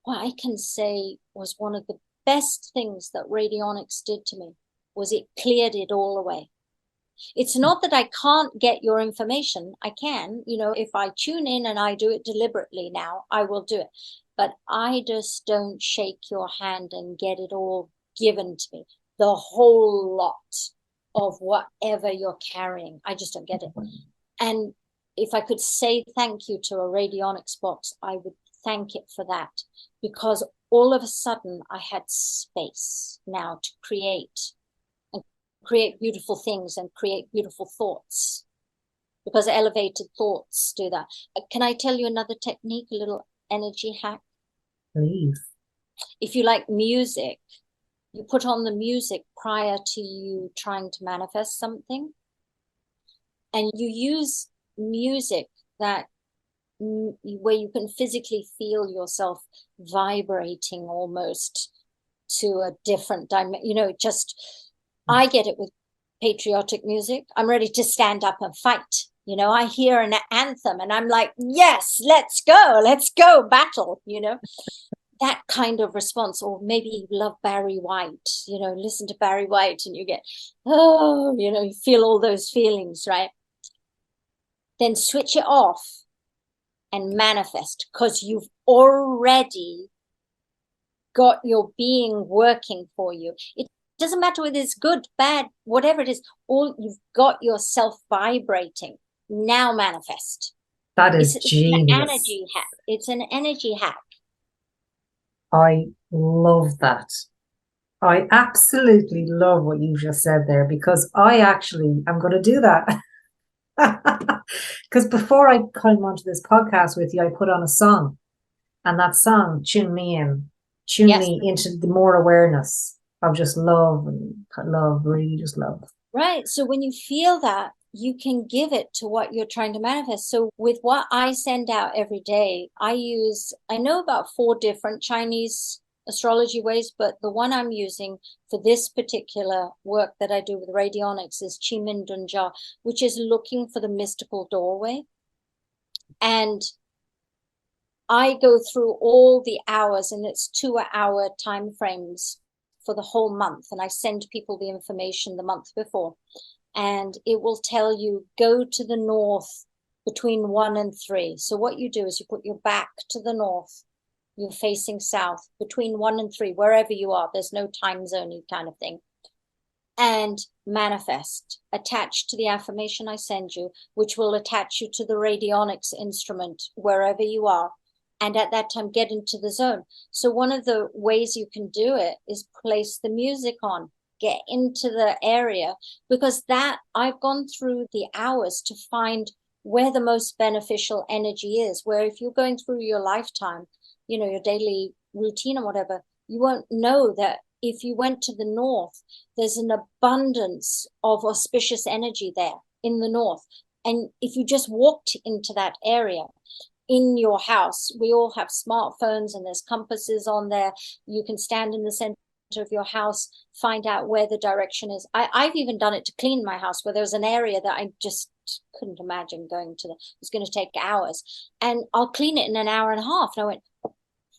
What I can say was one of the best things that radionics did to me was it cleared it all away. It's not that I can't get your information. I can, if I tune in and I do it deliberately now, I will do it. But I just don't shake your hand and get it all given to me. The whole lot of whatever you're carrying, I just don't get it. And if I could say thank you to a radionics box, I would thank it for that, because all of a sudden I had space now to create beautiful things and create beautiful thoughts, because elevated thoughts do that. Can I tell you another technique, a little energy hack? Please. If you like music, you put on the music prior to you trying to manifest something, and you use music that where you can physically feel yourself vibrating almost to a different dimension. I get it with patriotic music. I'm ready to stand up and fight. I hear an anthem and I'm like, yes, let's go battle, that kind of response. Or maybe you love Barry White, listen to Barry White and you get, you feel all those feelings, right? Then switch it off and manifest, because you've already got your being working for you. It doesn't matter whether it's good, bad, whatever it is, all you've got yourself vibrating. Now manifest. That is genius. It's an energy hack. It's an energy hack. I love that. I absolutely love what you just said there, because I'm going to do that. Because before I came onto this podcast with you, I put on a song, and that song tuned me into the more awareness of just love and love, really just love. Right. So when you feel that, you can give it to what you're trying to manifest. So with what I send out every day, I know about 4 different Chinese astrology ways, but the one I'm using for this particular work that I do with radionics is Qi Min Dun Jia, which is looking for the mystical doorway. And I go through all the hours, and it's 2-hour time frames for the whole month. And I send people the information the month before. And it will tell you, go to the north between 1 and 3. So what you do is you put your back to the north, you're facing south between 1 and 3, wherever you are. There's no time zone kind of thing. and manifest, attach to the affirmation I send you, which will attach you to the radionics instrument wherever you are. And at that time, get into the zone. So one of the ways you can do it is place the music on, get into the area, because that I've gone through the hours to find where the most beneficial energy is, where if you're going through your lifetime, you know, your daily routine or whatever, you won't know that if you went to the north, there's an abundance of auspicious energy there in the north. And if you just walked into that area, in your house, we all have smartphones and there's compasses on there. You can stand in the center of your house, find out where the direction is. I've even done it to clean my house, where there was an area that I just couldn't imagine going to. It was going to take hours, and I'll clean it in an hour and a half. And I went,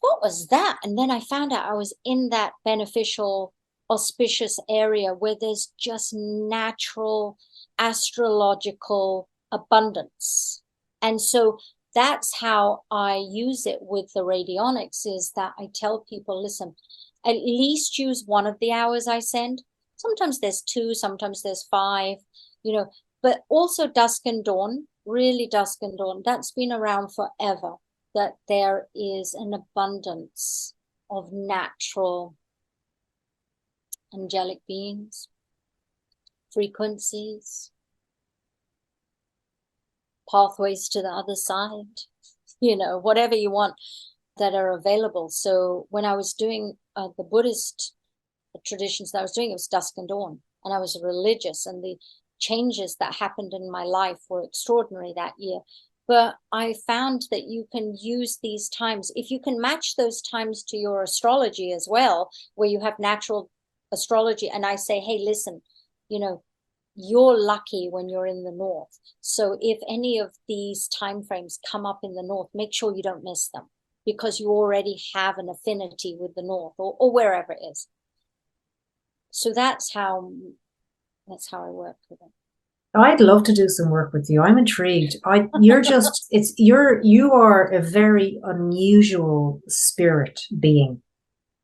what was that? And then I found out I was in that beneficial, auspicious area where there's just natural astrological abundance. And so that's how I use it with the radionics, is that I tell people, listen, at least use one of the hours I send. Sometimes there's 2, sometimes there's 5, you know, but also dusk and dawn, really dusk and dawn. That's been around forever, that there is an abundance of natural angelic beings, frequencies, pathways to the other side, you know, whatever you want, that are available. So when I was doing the Buddhist traditions that I was doing, it was dusk and dawn, and I was religious, and the changes that happened in my life were extraordinary that year. But I found that you can use these times, if you can match those times to your astrology as well, where you have natural astrology, and I say, hey, listen, you know, you're lucky when you're in the north. So if any of these time frames come up in the north, make sure you don't miss them, because you already have an affinity with the north, or wherever it is. So that's how I work with it. I'd love to do some work with you. I'm intrigued. You are a very unusual spirit being.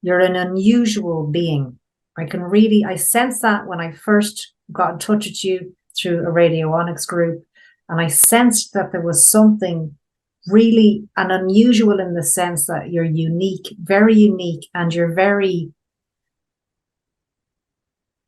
You're an unusual being. I sense that when I first got in touch with you through a radionics group, and I sensed that there was something really and unusual in the sense that you're unique, very unique, and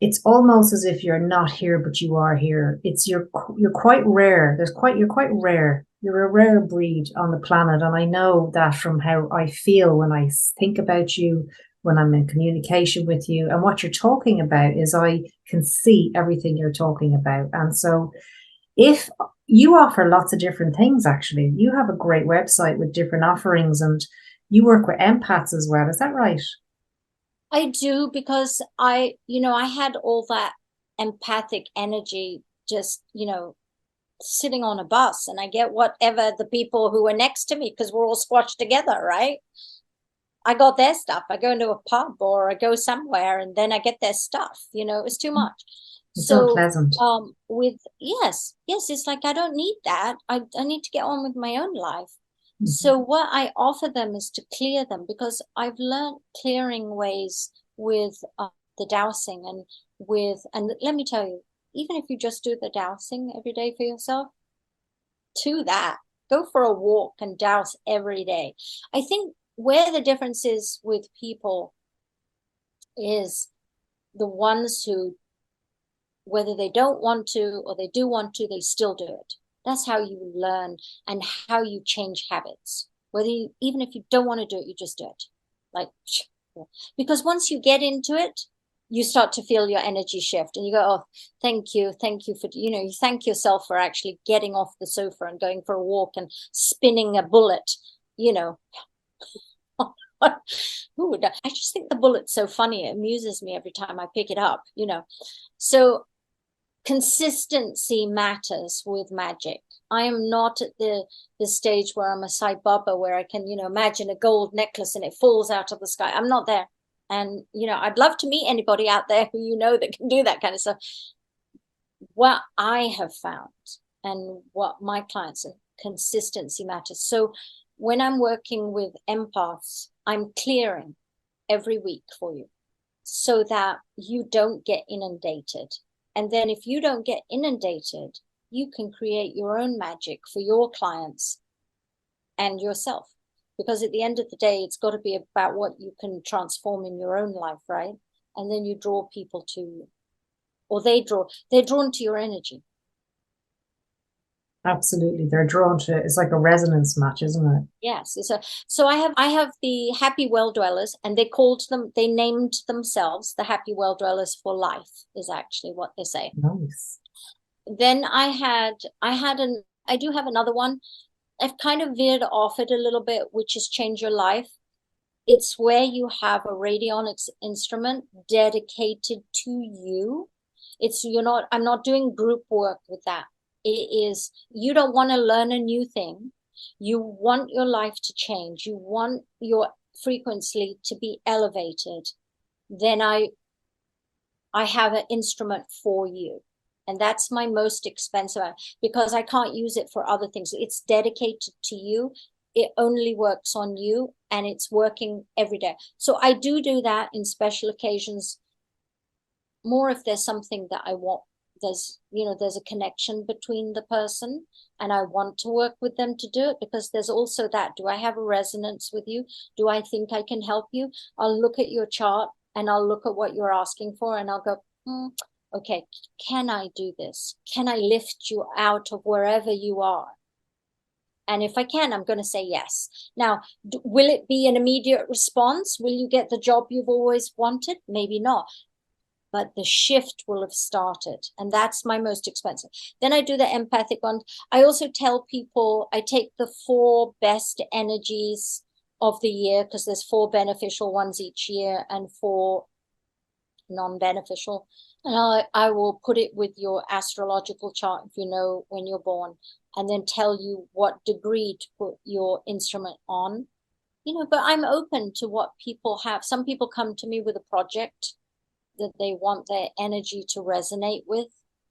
it's almost as if you're not here, but you are here. You're quite rare. You're quite rare. You're a rare breed on the planet. And I know that from how I feel when I think about you, when I'm in communication with you, and what you're talking about is I can see everything you're talking about. And so if you offer lots of different things, actually, you have a great website with different offerings, and you work with empaths as well. Is that right? I do, because I had all that empathic energy just, sitting on a bus, and I get whatever the people who are next to me, because we're all squashed together, right? I got their stuff. I go into a pub or I go somewhere, and then I get their stuff. It was too much. It's so pleasant. Yes, it's like, I don't need that. I need to get on with my own life. So what I offer them is to clear them, because I've learned clearing ways with the dowsing, and let me tell you, even if you just do the dowsing every day for yourself, go for a walk and douse every day. I think where the difference is with people is the ones who, whether they don't want to or they do want to, they still do it. That's how you learn and how you change habits. Even if you don't want to do it, you just do it. Because once you get into it, you start to feel your energy shift, and you go, oh, thank you for, you thank yourself for actually getting off the sofa and going for a walk and spinning a bullet, Who would? I just think the bullet's so funny. It amuses me every time I pick it up, So consistency matters with magic. I am not at the stage where I'm a Sai Baba, where I can, imagine a gold necklace and it falls out of the sky. I'm not there. And, I'd love to meet anybody out there who, that can do that kind of stuff. What I have found and what my clients are, consistency matters. So when I'm working with empaths, I'm clearing every week for you. so that you don't get inundated. And then if you don't get inundated, you can create your own magic for your clients and yourself. Because at the end of the day, it's got to be about what you can transform in your own life, right? And then you draw people to you, or they're drawn to your energy. Absolutely. They're drawn to it. It's like a resonance match, isn't it? Yes. So I have the happy well dwellers, and they named themselves the happy well dwellers for life, is actually what they say. Nice. Then I do have another one. I've kind of veered off it a little bit, which is Change Your Life. It's where you have a radionics instrument dedicated to you. I'm not doing group work with that. It is, you don't want to learn a new thing. You want your life to change. You want your frequency to be elevated. Then I have an instrument for you. And that's my most expensive, because I can't use it for other things. It's dedicated to you. It only works on you, and it's working every day. So I do that in special occasions, more if there's something that I want. There's a connection between the person, and I want to work with them to do it, because there's also that, do I have a resonance with you? Do I think I can help you? I'll look at your chart, and I'll look at what you're asking for, and I'll go, okay, can I do this? Can I lift you out of wherever you are? And if I can, I'm going to say yes. Now, will it be an immediate response? Will you get the job you've always wanted? Maybe not. But the shift will have started. And that's my most expensive. Then I do the empathic one. I also tell people, I take the 4 best energies of the year, because there's 4 beneficial ones each year and 4 non-beneficial. And I will put it with your astrological chart, if you know when you're born, and then tell you what degree to put your instrument on. But I'm open to what people have. Some people come to me with a project that they want their energy to resonate with,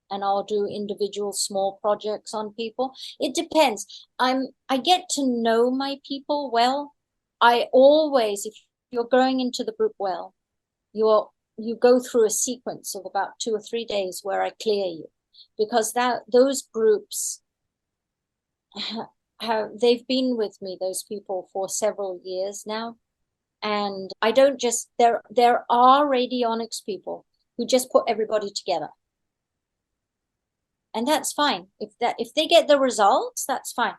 and I'll do individual small projects on people. It depends. I get to know my people well. I always, if you're going into the group well, you go through a sequence of about 2 or 3 days where I clear you, because those groups they've been with me, those people, for several years now. And I don't just, there are radionics people who just put everybody together. And that's fine. If they get the results, that's fine.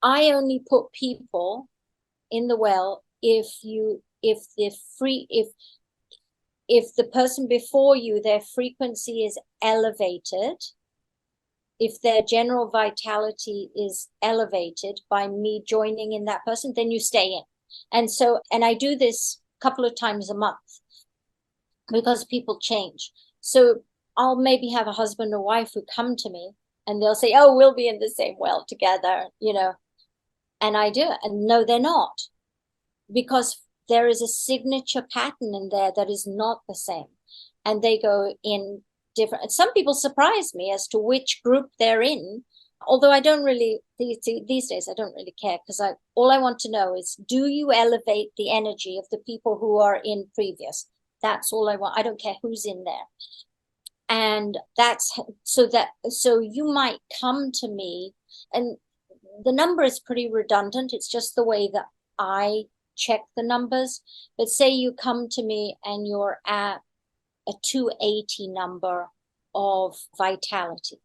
I only put people in the well if the person before you, their frequency is elevated, if their general vitality is elevated by me joining in that person, then you stay in. And I do this a couple of times a month, because people change. So I'll maybe have a husband or wife who come to me, and they'll say, oh, we'll be in the same well together, and I do it. And no, they're not, because there is a signature pattern in there that is not the same. And they go in different. Some people surprise me as to which group they're in, although I don't really, these days, I don't really care, because all I want to know is, do you elevate the energy of the people who are in previous? That's all I want. I don't care who's in there. And that's so you might come to me, and the number is pretty redundant. It's just the way that I check the numbers. But say you come to me and you're at a 280 number of vitality.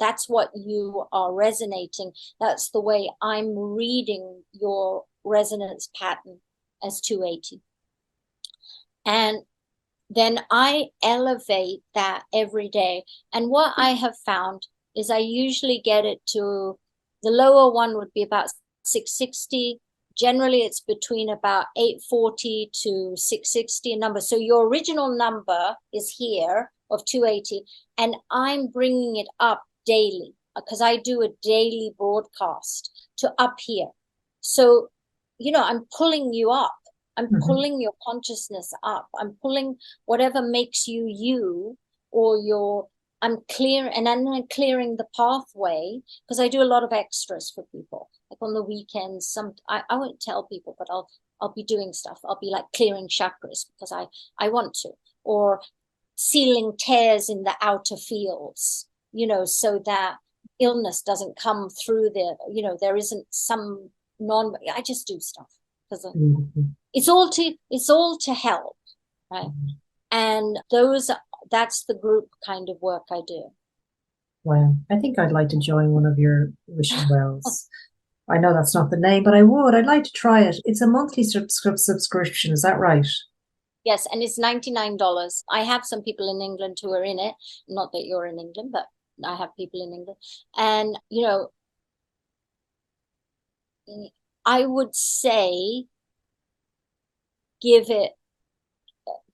That's what you are resonating. That's the way I'm reading your resonance pattern, as 280. And then I elevate that every day. And what I have found is I usually get it to, the lower one would be about 660. Generally, it's between about 840 to 660 a number. So your original number is here of 280, and I'm bringing it up daily, because I do a daily broadcast to up here. So, I'm pulling you up. I'm pulling your consciousness up. I'm pulling whatever makes you you, or I'm clearing the pathway, because I do a lot of extras for people. like on the weekends, I won't tell people, but I'll be doing stuff. I'll be like clearing chakras because I want to, or sealing tears in the outer fields, so that illness doesn't come through there. There isn't some I just do stuff because it's all to help, right? And that's the group kind of work I do. Wow. I think I'd like to join one of your wishing wells. I know that's not the name, but I'd like to try it. It's a monthly subscription. Is that right? Yes. And it's $99. I have some people in England who are in it. Not that you're in England, but I have people in England. And, I would say give it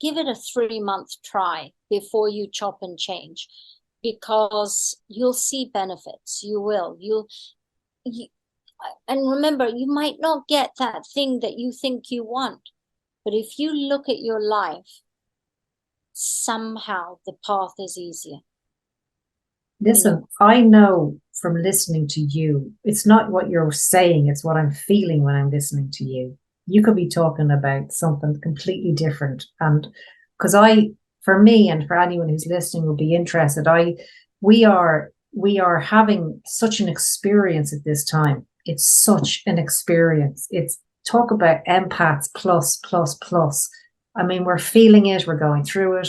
a 3-month try before you chop and change, because you'll see benefits. You will. And remember, you might not get that thing that you think you want, but if you look at your life, somehow the path is easier. Listen, I know from listening to you, it's not what you're saying, it's what I'm feeling when I'm listening to you. You could be talking about something completely different. And because for me and for anyone who's listening will be interested, we are having such an experience at this time. It's such an experience. It's talk about empaths plus. I mean, we're feeling it, we're going through it,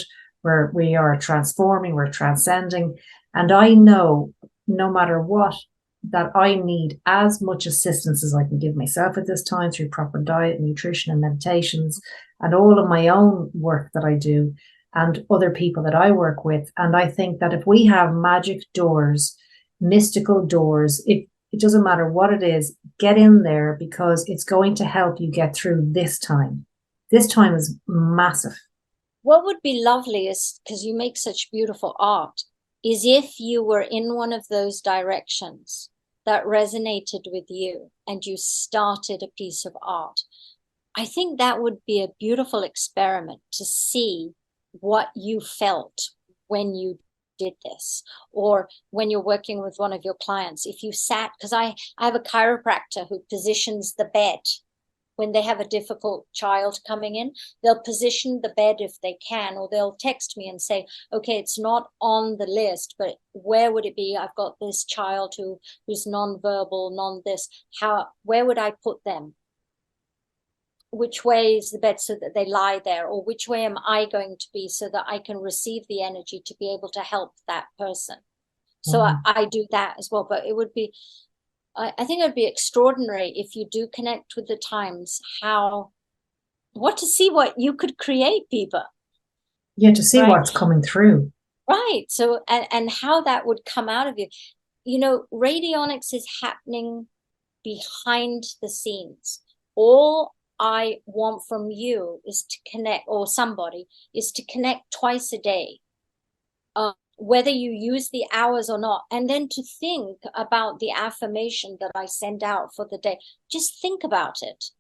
we are transforming, we're transcending. And I know no matter what, that I need as much assistance as I can give myself at this time through proper diet, nutrition, and meditations, and all of my own work that I do, and other people that I work with. And I think that if we have magic doors, mystical doors, it doesn't matter what it is, get in there, because it's going to help you get through this time. This time is massive. What would be lovely is, because you make such beautiful art, is if you were in one of those directions that resonated with you and you started a piece of art. I think that would be a beautiful experiment to see what you felt when you did this, or when you're working with one of your clients. If you sat, because I have a chiropractor who positions the bed when they have a difficult child coming in. They'll position the bed if they can, or they'll text me and say, okay, it's not on the list, but where would it be? I've got this child who's non-verbal, where would I put them? Which way is the bed so that they lie there? Or which way am I going to be so that I can receive the energy to be able to help that person? So I do that as well. But it would be, I think it would be extraordinary if you do connect with the times, to see what you could create, Biba. Yeah, to see what's coming through. Right. So, and how that would come out of you. Radionics is happening behind the scenes. All I want from you is to connect, or somebody is to connect twice a day. Whether you use the hours or not, and then to think about the affirmation that I send out for the day. Just think about it,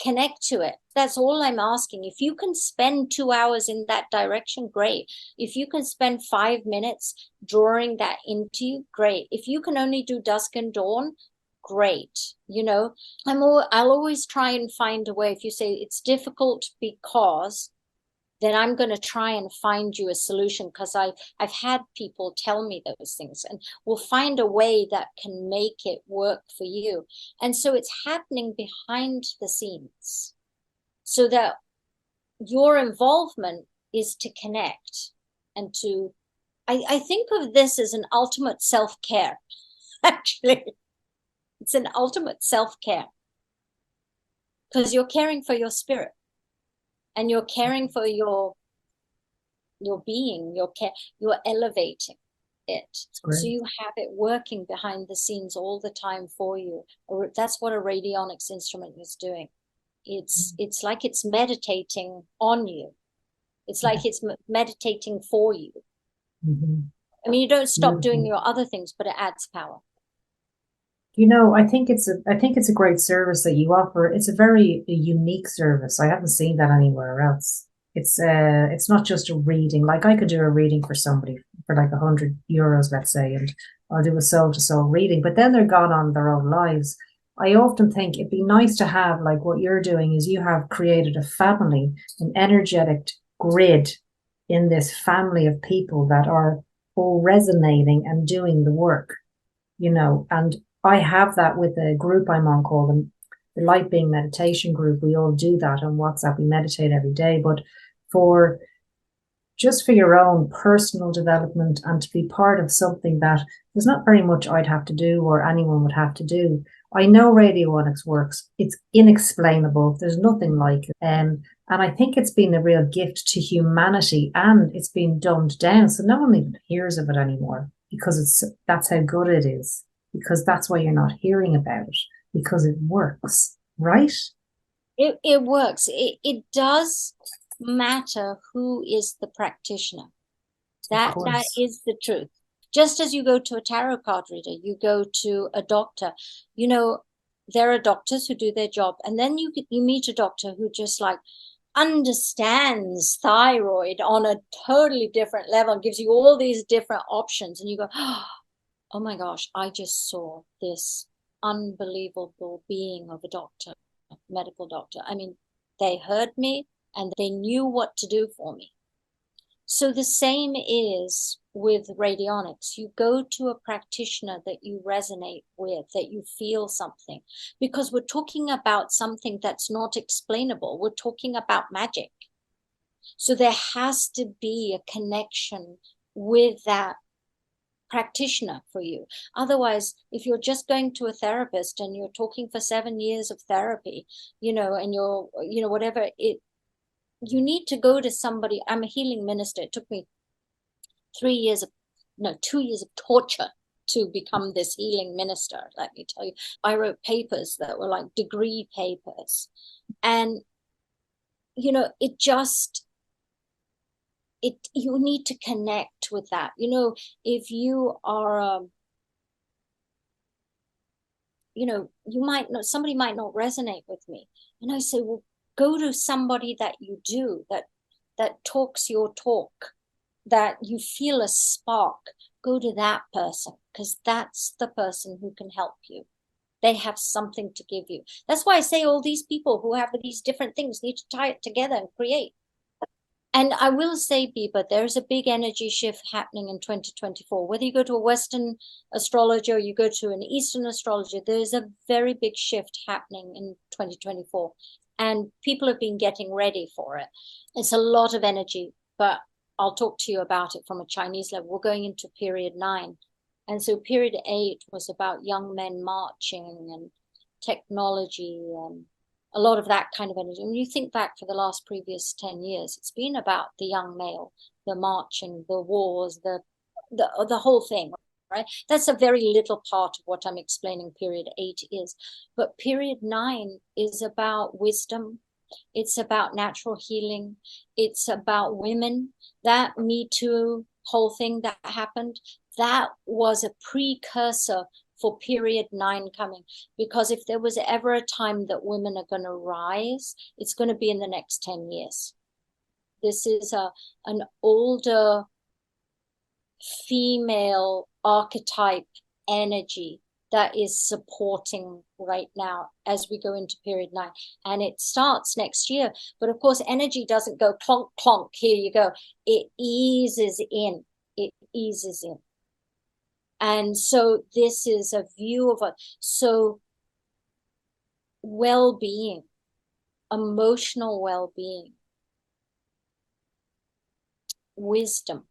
connect to it. That's all I'm asking. If you can spend 2 hours in that direction, great. If you can spend 5 minutes drawing that into you, great. If you can only do dusk and dawn, great. I'll always try and find a way. If you say it's difficult because, then I'm going to try and find you a solution, because I've had people tell me those things, and we'll find a way that can make it work for you. And so it's happening behind the scenes, so that your involvement is to connect and to, I think of this as an ultimate self-care. Actually, it's an ultimate self-care, because you're caring for your spirit. And you're caring for your being, you're elevating it. So you have it working behind the scenes all the time for you. Or that's what a radionics instrument is doing. It's like it's meditating on you. It's like it's meditating for you. Mm-hmm. I mean, you don't stop doing your other things, but it adds power. I think it's a great service that you offer. It's a very unique service. I haven't seen that anywhere else. It's not just a reading. Like, I could do a reading for somebody for like €100, let's say, and I'll do a soul to soul reading, but then they're gone on their own lives. I often think it'd be nice to have, like what you're doing is you have created a family, an energetic grid in this family of people that are all resonating and doing the work, and I have that with a group I'm on called the Light Being Meditation Group. We all do that on WhatsApp. We meditate every day, but for just for your own personal development and to be part of something that there's not very much I'd have to do or anyone would have to do. I know Radionics works. It's inexplainable. There's nothing like it. And I think it's been a real gift to humanity, and it's been dumbed down. So no one even hears of it anymore because that's how good it is, because that's why you're not hearing about it, because it works, right? It works. It does matter who is the practitioner. That is the truth. Just as you go to a tarot card reader, you go to a doctor, there are doctors who do their job, and then you meet a doctor who just like understands thyroid on a totally different level and gives you all these different options, and you go, oh my gosh, I just saw this unbelievable being of a doctor, a medical doctor. I mean, they heard me and they knew what to do for me. So the same is with radionics. You go to a practitioner that you resonate with, that you feel something, because we're talking about something that's not explainable. We're talking about magic. So there has to be a connection with that practitioner for you. Otherwise, if you're just going to a therapist and you're talking for 7 years of therapy, and you're, whatever it, you need to go to somebody. I'm a healing minister. It took me 2 years of torture to become this healing minister. Let me tell you, I wrote papers that were like degree papers. And, it just, you need to connect with that. If you are, somebody might not resonate with me. And I say, well, go to somebody that you do, that talks your talk, that you feel a spark. Go to that person, because that's the person who can help you. They have something to give you. That's why I say all these people who have these different things need to tie it together and create. And I will say, Biba, there's a big energy shift happening in 2024. Whether you go to a Western astrologer or you go to an Eastern astrologer, there's a very big shift happening in 2024. And people have been getting ready for it. It's a lot of energy, but I'll talk to you about it from a Chinese level. We're going into period 9. And so period 8 was about young men marching and technology and a lot of that kind of energy. When you think back for the previous 10 years, it's been about the young male, the marching, the wars, the whole thing, right? That's a very little part of what I'm explaining period 8 is. But period 9 is about wisdom. It's about natural healing. It's about women. That Me Too whole thing that happened, that was a precursor for period 9 coming. Because if there was ever a time that women are going to rise, it's going to be in the next 10 years. This is an older female archetype energy that is supporting right now as we go into period 9. And it starts next year. But of course, energy doesn't go clonk, clonk, here you go. It eases in. It eases in. And so this is a view of well-being, emotional well-being, wisdom,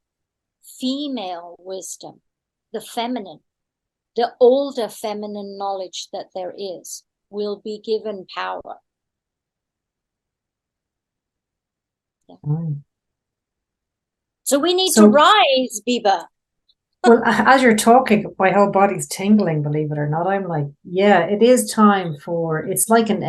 female wisdom, the feminine, the older feminine knowledge that there is will be given power. Yeah. So we need to rise, Biba. Well, as you're talking, my whole body's tingling, believe it or not. I'm like, yeah, it is time it's like the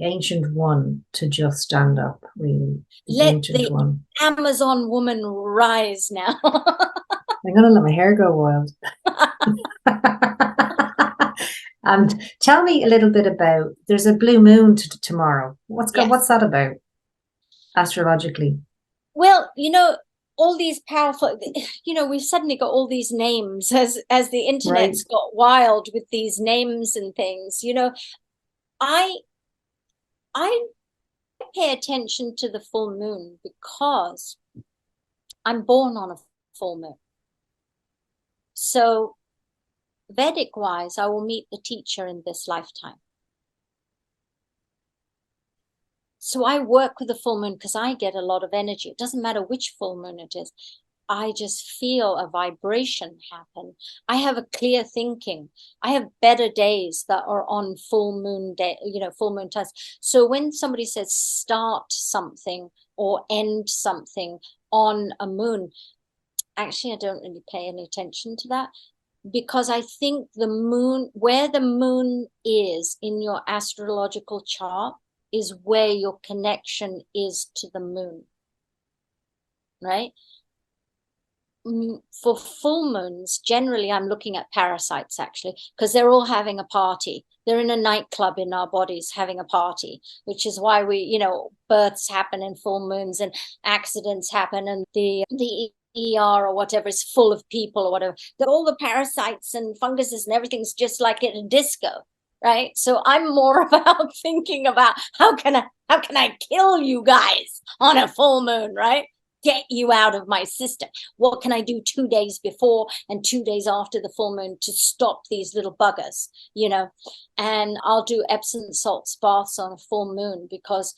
ancient one to just stand up, really. Let the Amazon woman rise now. I'm going to let my hair go wild. And tell me a little bit about, there's a blue moon tomorrow. What's that about astrologically? Well, all these powerful, we've suddenly got all these names as the internet's Right. got wild with these names and things. I pay attention to the full moon because I'm born on a full moon. So Vedic wise, I will meet the teacher in this lifetime. So I work with the full moon because I get a lot of energy. It doesn't matter which full moon it is. I just feel a vibration happen. I have a clear thinking. I have better days that are on full moon day, full moon times. So when somebody says start something or end something on a moon, actually, I don't really pay any attention to that, because I think the moon, where the moon is in your astrological chart, is where your connection is to the moon, right? For full moons, generally, I'm looking at parasites, actually, because they're all having a party. They're in a nightclub in our bodies having a party, which is why births happen in full moons and accidents happen, and the ER or whatever is full of people or whatever. All the parasites and funguses and everything's just like at a disco, right? So I'm more about thinking about how can I kill you guys on a full moon, right? Get you out of my system. What can I do 2 days before and 2 days after the full moon to stop these little buggers, And I'll do Epsom salts baths on a full moon because,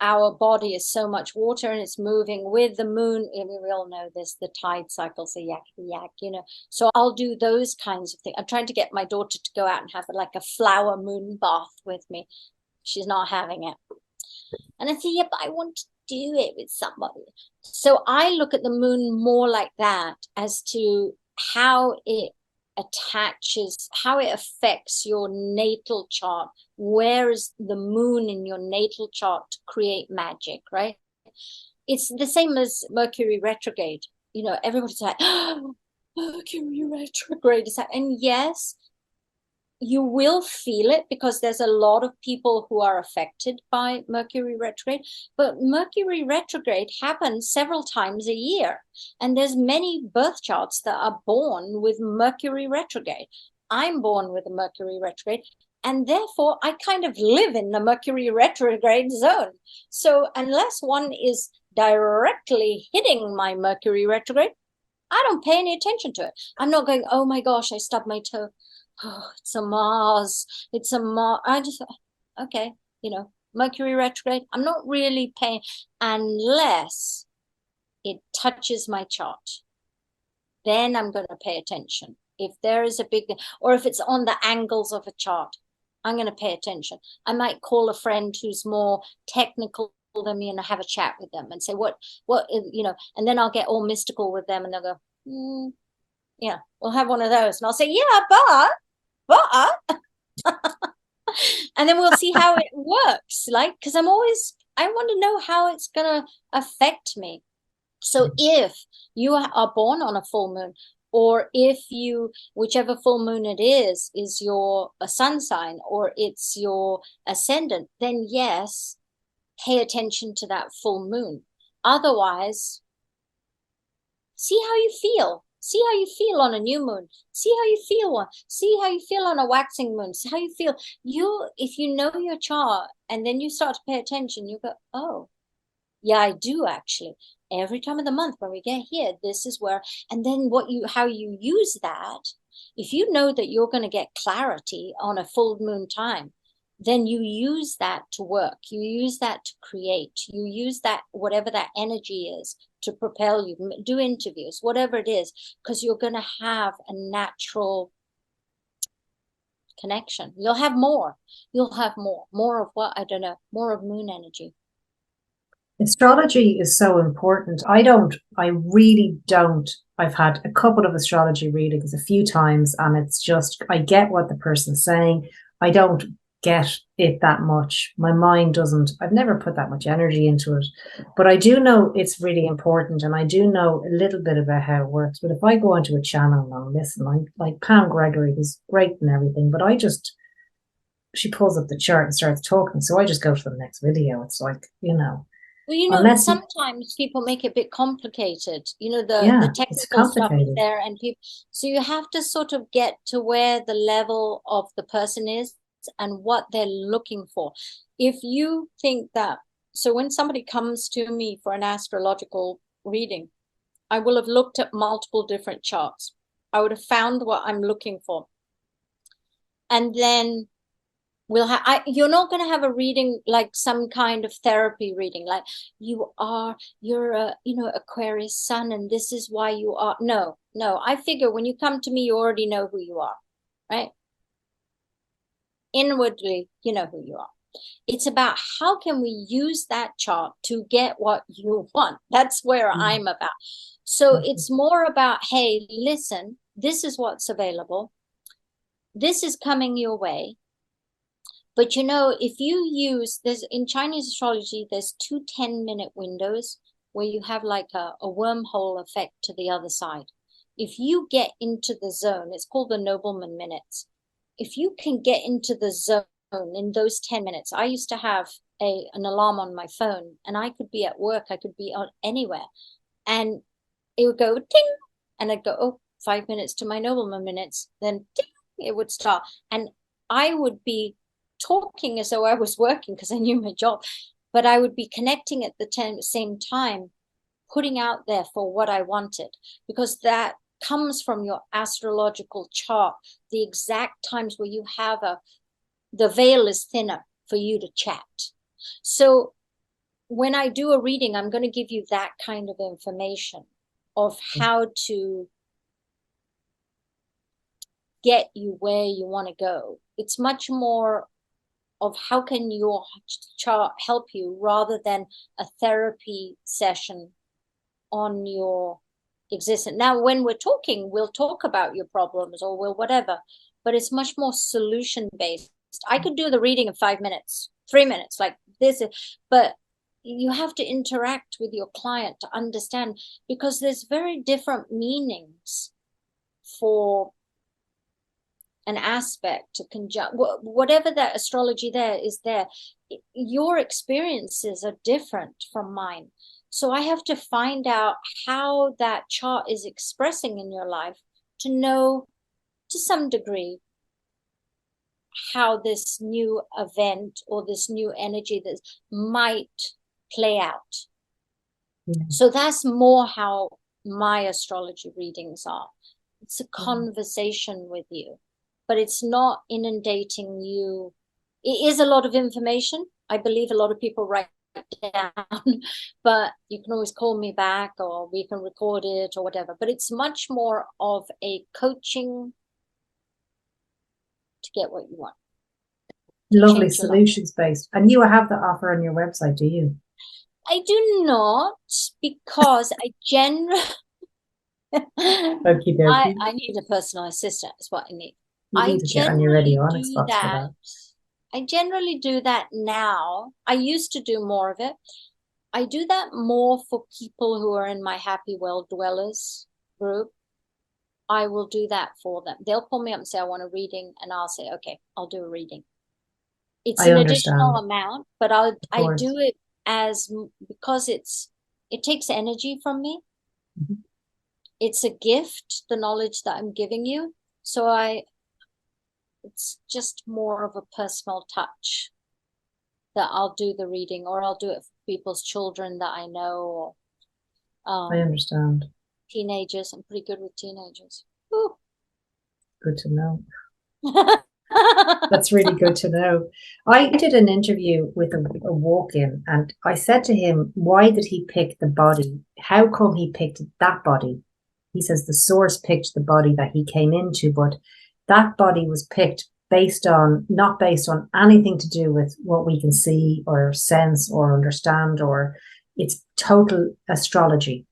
our body is so much water and it's moving with the moon. I mean, we all know this, the tide cycles, the yak, So I'll do those kinds of things. I'm trying to get my daughter to go out and have like a flower moon bath with me. She's not having it. And I say, yeah, but I want to do it with somebody. So I look at the moon more like that, as to how it attaches, how it affects your natal chart. Where is the moon in your natal chart to create magic, right? It's the same as Mercury retrograde. Everybody's like, oh, Mercury retrograde is that. And yes, you will feel it because there's a lot of people who are affected by Mercury retrograde, but Mercury retrograde happens several times a year. And there's many birth charts that are born with Mercury retrograde. I'm born with a Mercury retrograde, and therefore I kind of live in the Mercury retrograde zone. So unless one is directly hitting my Mercury retrograde, I don't pay any attention to it. I'm not going, oh my gosh, I stubbed my toe. Oh, it's a Mars. I just, okay, Mercury retrograde. I'm not really paying unless it touches my chart. Then I'm going to pay attention. If there is a big, or if it's on the angles of a chart, I'm going to pay attention. I might call a friend who's more technical than me and have a chat with them and say, what, and then I'll get all mystical with them and they'll go, yeah, we'll have one of those. And I'll say, yeah, but and then we'll see how it works, because I want to know how it's going to affect me. So if you are born on a full moon, or if whichever full moon it is your sun sign or it's your ascendant, then yes, pay attention to that full moon. Otherwise, see how you feel. See how you feel on a new moon. See how you feel See how you feel on a waxing moon. See how you feel. If you know your chart and then you start to pay attention, you go, oh, yeah, I do actually. Every time of the month when we get here, this is where, and then how you use that. If you know that you're going to get clarity on a full moon time, then you use that to work. You use that to create. You use that, whatever that energy is, to propel you, do interviews, whatever it is, because you're going to have a natural connection. You'll have more of what, I don't know, more of moon energy. Astrology is so important. I really don't. I've had a couple of astrology readings a few times, and it's just, I get what the person's saying. I don't get it that much. My mind doesn't, I've never put that much energy into it, but I do know it's really important, and I do know a little bit about how it works. But if I go onto a channel and listen, like Pam Gregory, who's great and everything, but she pulls up the chart and starts talking, so I just go to the next video. It's like, Well, you know, unless you, sometimes people make it a bit complicated. You know, the yeah, it's technical stuff is complicated. there, and people, so you have to sort of get to where the level of the person is and what they're looking for. If you think that, so when somebody comes to me for an astrological reading, I will have looked at multiple different charts. I would have found what I'm looking for. And then you're not going to have a reading like some kind of therapy reading, like you're a, you know, Aquarius sun and this is why you are. No, I figure when you come to me, you already know who you are, right? Inwardly, you know who you are. It's about how can we use that chart to get what you want. That's where I'm about. So it's more about, hey, listen, this is what's available. This is coming your way. But you know, if you use, there's in Chinese astrology, there's 2 10-minute windows where you have like a wormhole effect to the other side. If you get into the zone, it's called the nobleman minutes. If you can get into the zone in those 10 minutes, I used to have an alarm on my phone, and I could be at work, I could be on anywhere, and it would go ding, and I'd go, oh, 5 minutes to my nobleman minutes, then ding, it would start. And I would be talking as though I was working because I knew my job, but I would be connecting at the same time, putting out there for what I wanted, because that comes from your astrological chart, the exact times where you have the veil is thinner for you to chat. So when I do a reading, I'm going to give you that kind of information of how to get you where you want to go. It's much more of how can your chart help you rather than a therapy session on your existence. Now, when we're talking, we'll talk about your problems or we'll whatever, but it's much more solution based. I could do the reading in 5 minutes, 3 minutes, like this, but you have to interact with your client to understand, because there's very different meanings for an aspect to conjunct whatever that astrology there is there. Your experiences are different from mine, so I have to find out how that chart is expressing in your life to know to some degree how this new event or this new energy that might play out. So that's more how my astrology readings are. It's a conversation with you, but it's not inundating you. It is a lot of information. I believe a lot of people write it down, but you can always call me back or we can record it or whatever. But it's much more of a coaching to get what you want. Lovely, solutions based. And you have the offer on your website, do you? I do not, because I generally I need a personal assistant. Is what I need. You need to get on your Radionics box for that. I generally do that now. I used to do more of it. I do that more for people who are in my Happy Well Dwellers group. I will do that for them. They'll call me up and say, I want a reading, and I'll say, okay, I'll do a reading. It's an additional amount, but I do it because it takes energy from me. Mm-hmm. It's a gift, the knowledge that I'm giving you. So it's just more of a personal touch that I'll do the reading, or I'll do it for people's children that I know. I understand. Teenagers. I'm pretty good with teenagers. Ooh. Good to know. That's really good to know. I did an interview with a walk-in, and I said to him, why did he pick the body? How come he picked that body? He says the source picked the body that he came into, but that body was picked not based on anything to do with what we can see or sense or understand, or it's total astrology.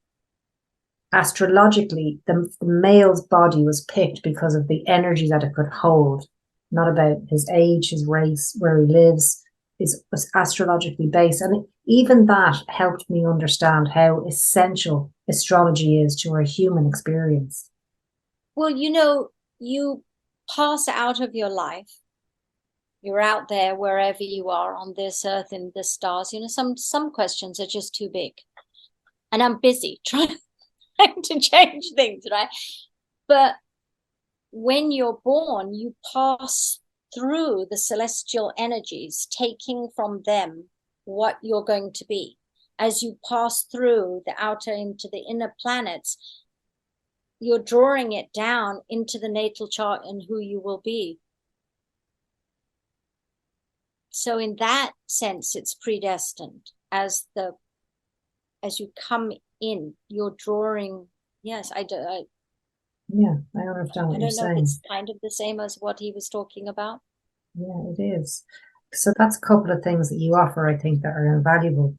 Astrologically, the male's body was picked because of the energy that it could hold, not about his age, his race, where he lives. It was astrologically based. And even that helped me understand how essential astrology is to our human experience. Well, you pass out of your life You're out there wherever you are on this earth, in the stars. Some questions are just too big. And I'm busy trying to change things, right? But when you're born, you pass through the celestial energies, taking from them what you're going to be. As you pass through the outer into the inner planets, you're drawing it down into the natal chart and who you will be. So in that sense, it's predestined. As you come in, you're drawing. Yes, I do. Yeah, I understand what you're saying. I don't know if it's kind of the same as what he was talking about. Yeah, it is. So that's a couple of things that you offer, I think, that are invaluable.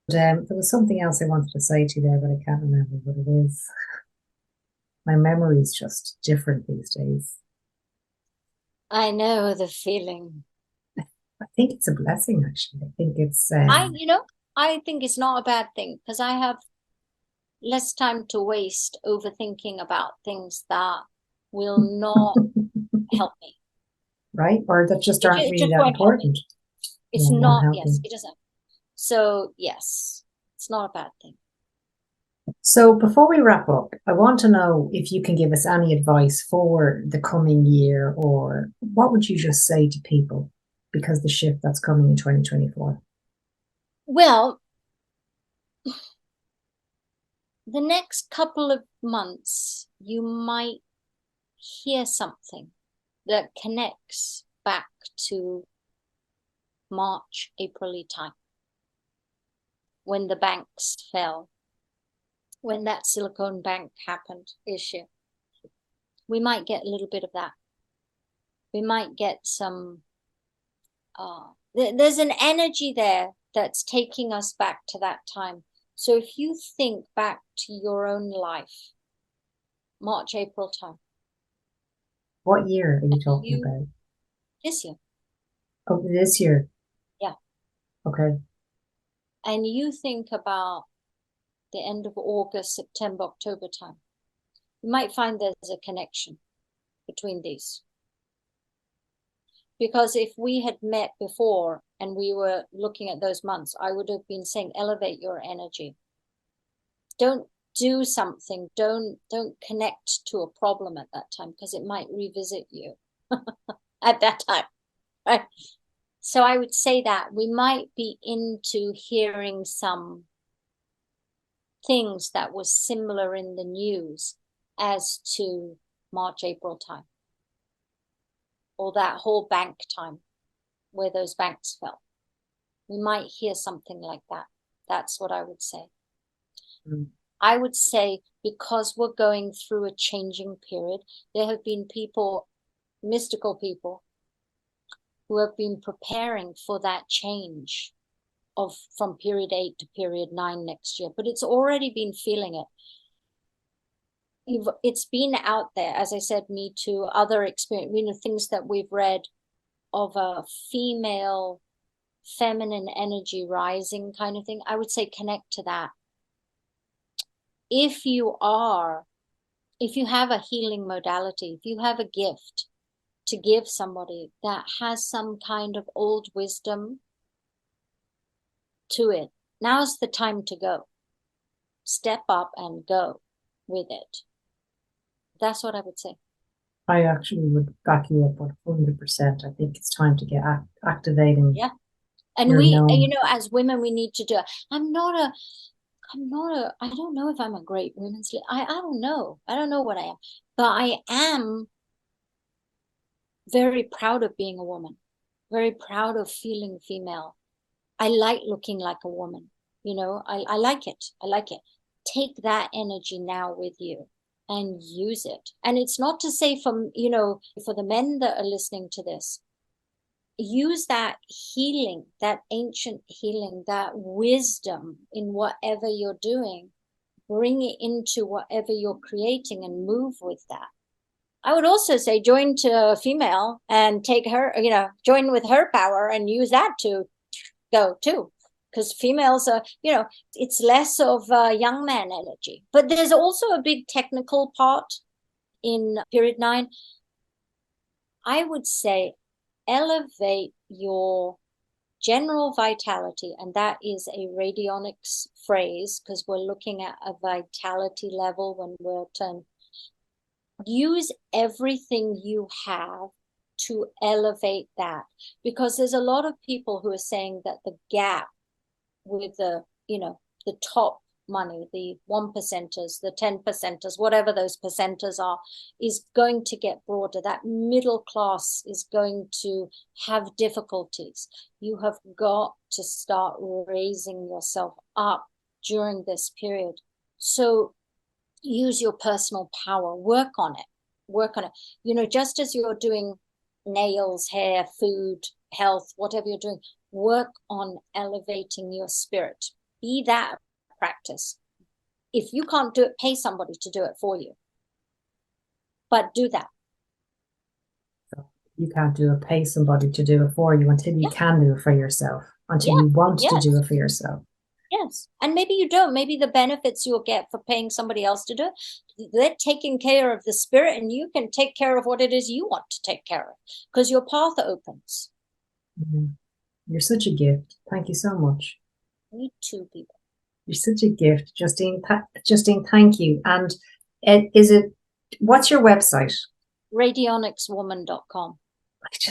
There was something else I wanted to say to you there, but I can't remember what it is. My memory is just different these days. I know the feeling. I think it's a blessing, actually. I think it's. I think it's not a bad thing, because I have less time to waste overthinking about things that will not help me. Right? Or that just aren't really that important. It's not, yes, it doesn't. So, yes, it's not a bad thing. So before we wrap up, I want to know if you can give us any advice for the coming year, or what would you just say to people because the shift that's coming in 2024? Well, the next couple of months, you might hear something that connects back to March, April time, when the banks fell, when that Silicon Bank happened issue. We might get a little bit of that. We might get some, there's an energy there that's taking us back to that time. So if you think back to your own life, March, April time. What year are you talking about? This year. Oh, this year? Yeah. Okay. And you think about the end of August, September, October time. You might find there's a connection between these. Because if we had met before and we were looking at those months, I would have been saying, elevate your energy. Don't do something. Don't connect to a problem at that time, because it might revisit you at that time, right? So I would say that we might be into hearing some things that were similar in the news as to March, April time, or that whole bank time where those banks fell. We might hear something like that. That's what I would say. I would say, because we're going through a changing period, there have been people, mystical people, who have been preparing for that change from period 8 to period 9 next year. But it's already been feeling it. It's been out there, as I said, Me Too, other experience, things that we've read of a female, feminine energy rising kind of thing. I would say connect to that. If you have a healing modality, if you have a gift to give somebody that has some kind of old wisdom to it, now's the time to go. Step up and go with it. That's what I would say. I actually would back you up 100%. I think it's time to get activating. Yeah. And as women, we need to do it. I don't know if I'm a great women's leader. I don't know. I don't know what I am. But I am very proud of being a woman. Very proud of feeling female. I like looking like a woman. I like it. I like it. Take that energy now with you and use it. And it's not to say for the men that are listening to this, use that healing, that ancient healing, that wisdom in whatever you're doing, bring it into whatever you're creating and move with that. I would also say join to a female and take her, join with her power and use that to go too. Because females are, it's less of young man energy. But there's also a big technical part in period 9. I would say elevate your general vitality, and that is a radionics phrase because we're looking at a vitality level when we're turned. Use everything you have to elevate that, because there's a lot of people who are saying that the gap with the top money, the 1%ers, the 10%ers, whatever those percenters are, is going to get broader. That middle class is going to have difficulties. You have got to start raising yourself up during this period. So use your personal power, work on it. Just as you're doing nails, hair, food, health, whatever you're doing, work on elevating your spirit. Be that practice. If you can't do it, pay somebody to do it for you. But do that. You can't do it, pay somebody to do it for you until you can do it for yourself, until you want to do it for yourself. Yes. And maybe you don't. Maybe the benefits you'll get for paying somebody else to do it, they're taking care of the spirit, and you can take care of what it is you want to take care of, because your path opens. Mm-hmm. You're such a gift. Thank you so much. You too, Biba. You're such a gift, Justine. Justine, thank you. And what's your website? Radionicswoman.com.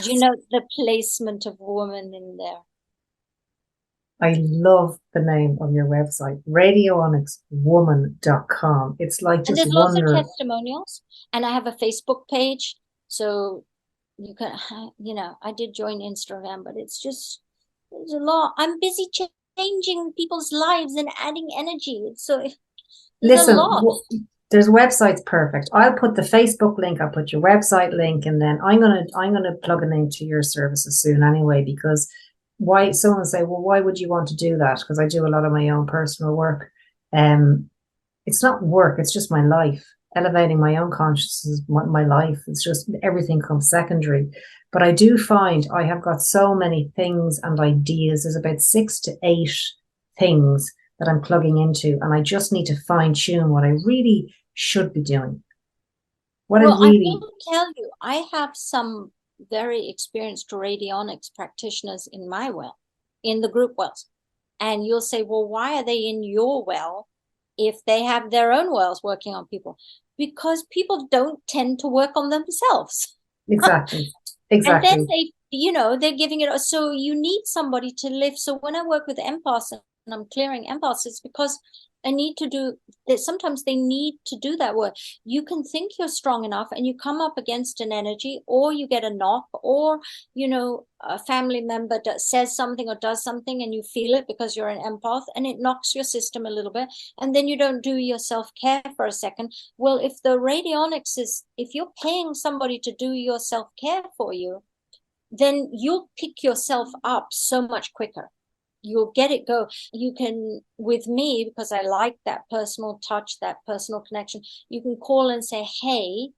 Do you know the placement of woman in there? I love the name of your website, radionicswoman.com. It's like just and there's lots of testimonials, and I have a Facebook page, so you can, I did join Instagram, but there's a lot. I'm busy changing people's lives and adding energy. So listen, there's websites perfect. I'll put the Facebook link, I'll put your website link, and then I'm gonna plug a link to your services soon anyway, because someone say, well, why would you want to do that? Because I do a lot of my own personal work. It's not work, it's just my life. Elevating my own consciousness, my life. It's just everything comes secondary. But I do find I have got so many things and ideas. There's about 6 to 8 things that I'm plugging into, and I just need to fine tune what I really should be doing. I will tell you, I have some very experienced radionics practitioners in my well, in the group wells. And you'll say, well, why are they in your well if they have their own wells working on people? Because people don't tend to work on themselves. Exactly. And then they're giving it. So you need somebody to lift. So when I work with empaths and I'm clearing empaths, it's because I need to do that. Sometimes they need to do that work. You can think you're strong enough and you come up against an energy, or you get a knock, or, a family member says something or does something and you feel it because you're an empath, and it knocks your system a little bit. And then you don't do your self-care for a second. Well, if the radionics if you're paying somebody to do your self-care for you, then you'll pick yourself up so much quicker. You'll get it go. You can, with me, because I like that personal touch, that personal connection, you can call and say, hey,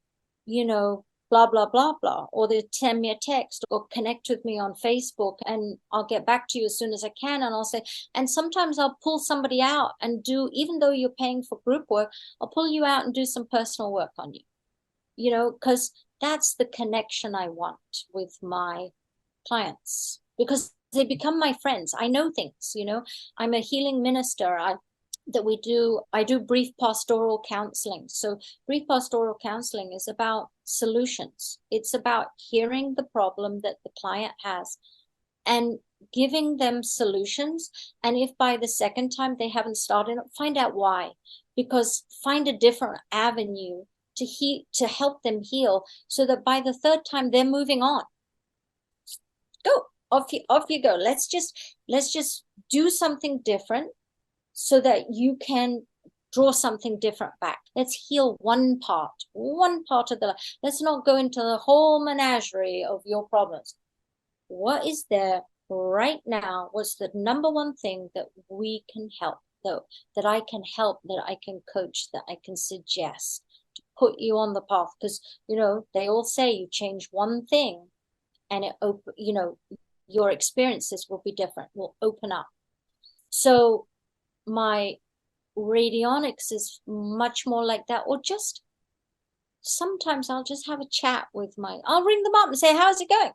blah, blah, blah, blah, or they send me a text or connect with me on Facebook, and I'll get back to you as soon as I can. And I'll say, and sometimes I'll pull somebody out and do, even though you're paying for group work, I'll pull you out and do some personal work on you, because that's the connection I want with my clients, because they become my friends. I know things, I'm a healing minister. I do brief pastoral counseling. So brief pastoral counseling is about solutions. It's about hearing the problem that the client has and giving them solutions. And if by the second time they haven't started, find out why, because find a different avenue to help them heal, so that by the third time they're moving on. Go. Off you go. Let's just do something different so that you can draw something different back. Let's heal one part of the life. Let's not go into the whole menagerie of your problems. What is there right now? What's the number one thing that we can help, though, that I can help, that I can coach, that I can suggest to put you on the path? Because, they all say you change one thing and your experiences will be different, will open up. So my radionics is much more like that. Or just sometimes I'll just have a chat with I'll ring them up and say, how's it going?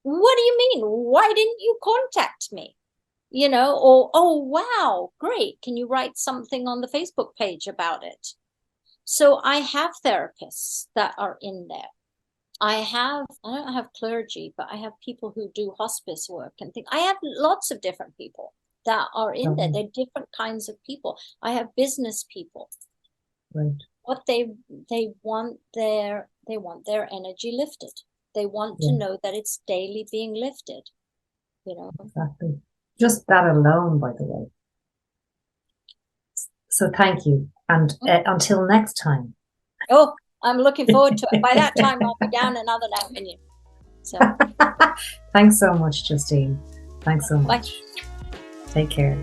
what do you mean? Why didn't you contact me? Or, oh, wow, great. Can you write something on the Facebook page about it? So I have therapists that are in there. I don't have clergy, but I have people who do hospice work and things. I have lots of different people that are in there. They're different kinds of people. I have business people. Right. What they want their energy lifted. They want to know that it's daily being lifted. Exactly. Just that alone, by the way. So thank you. And until next time. Oh, I'm looking forward to it. By that time, I'll be down another opinion. So thanks so much, Justine. Thanks so much. Bye. Take care.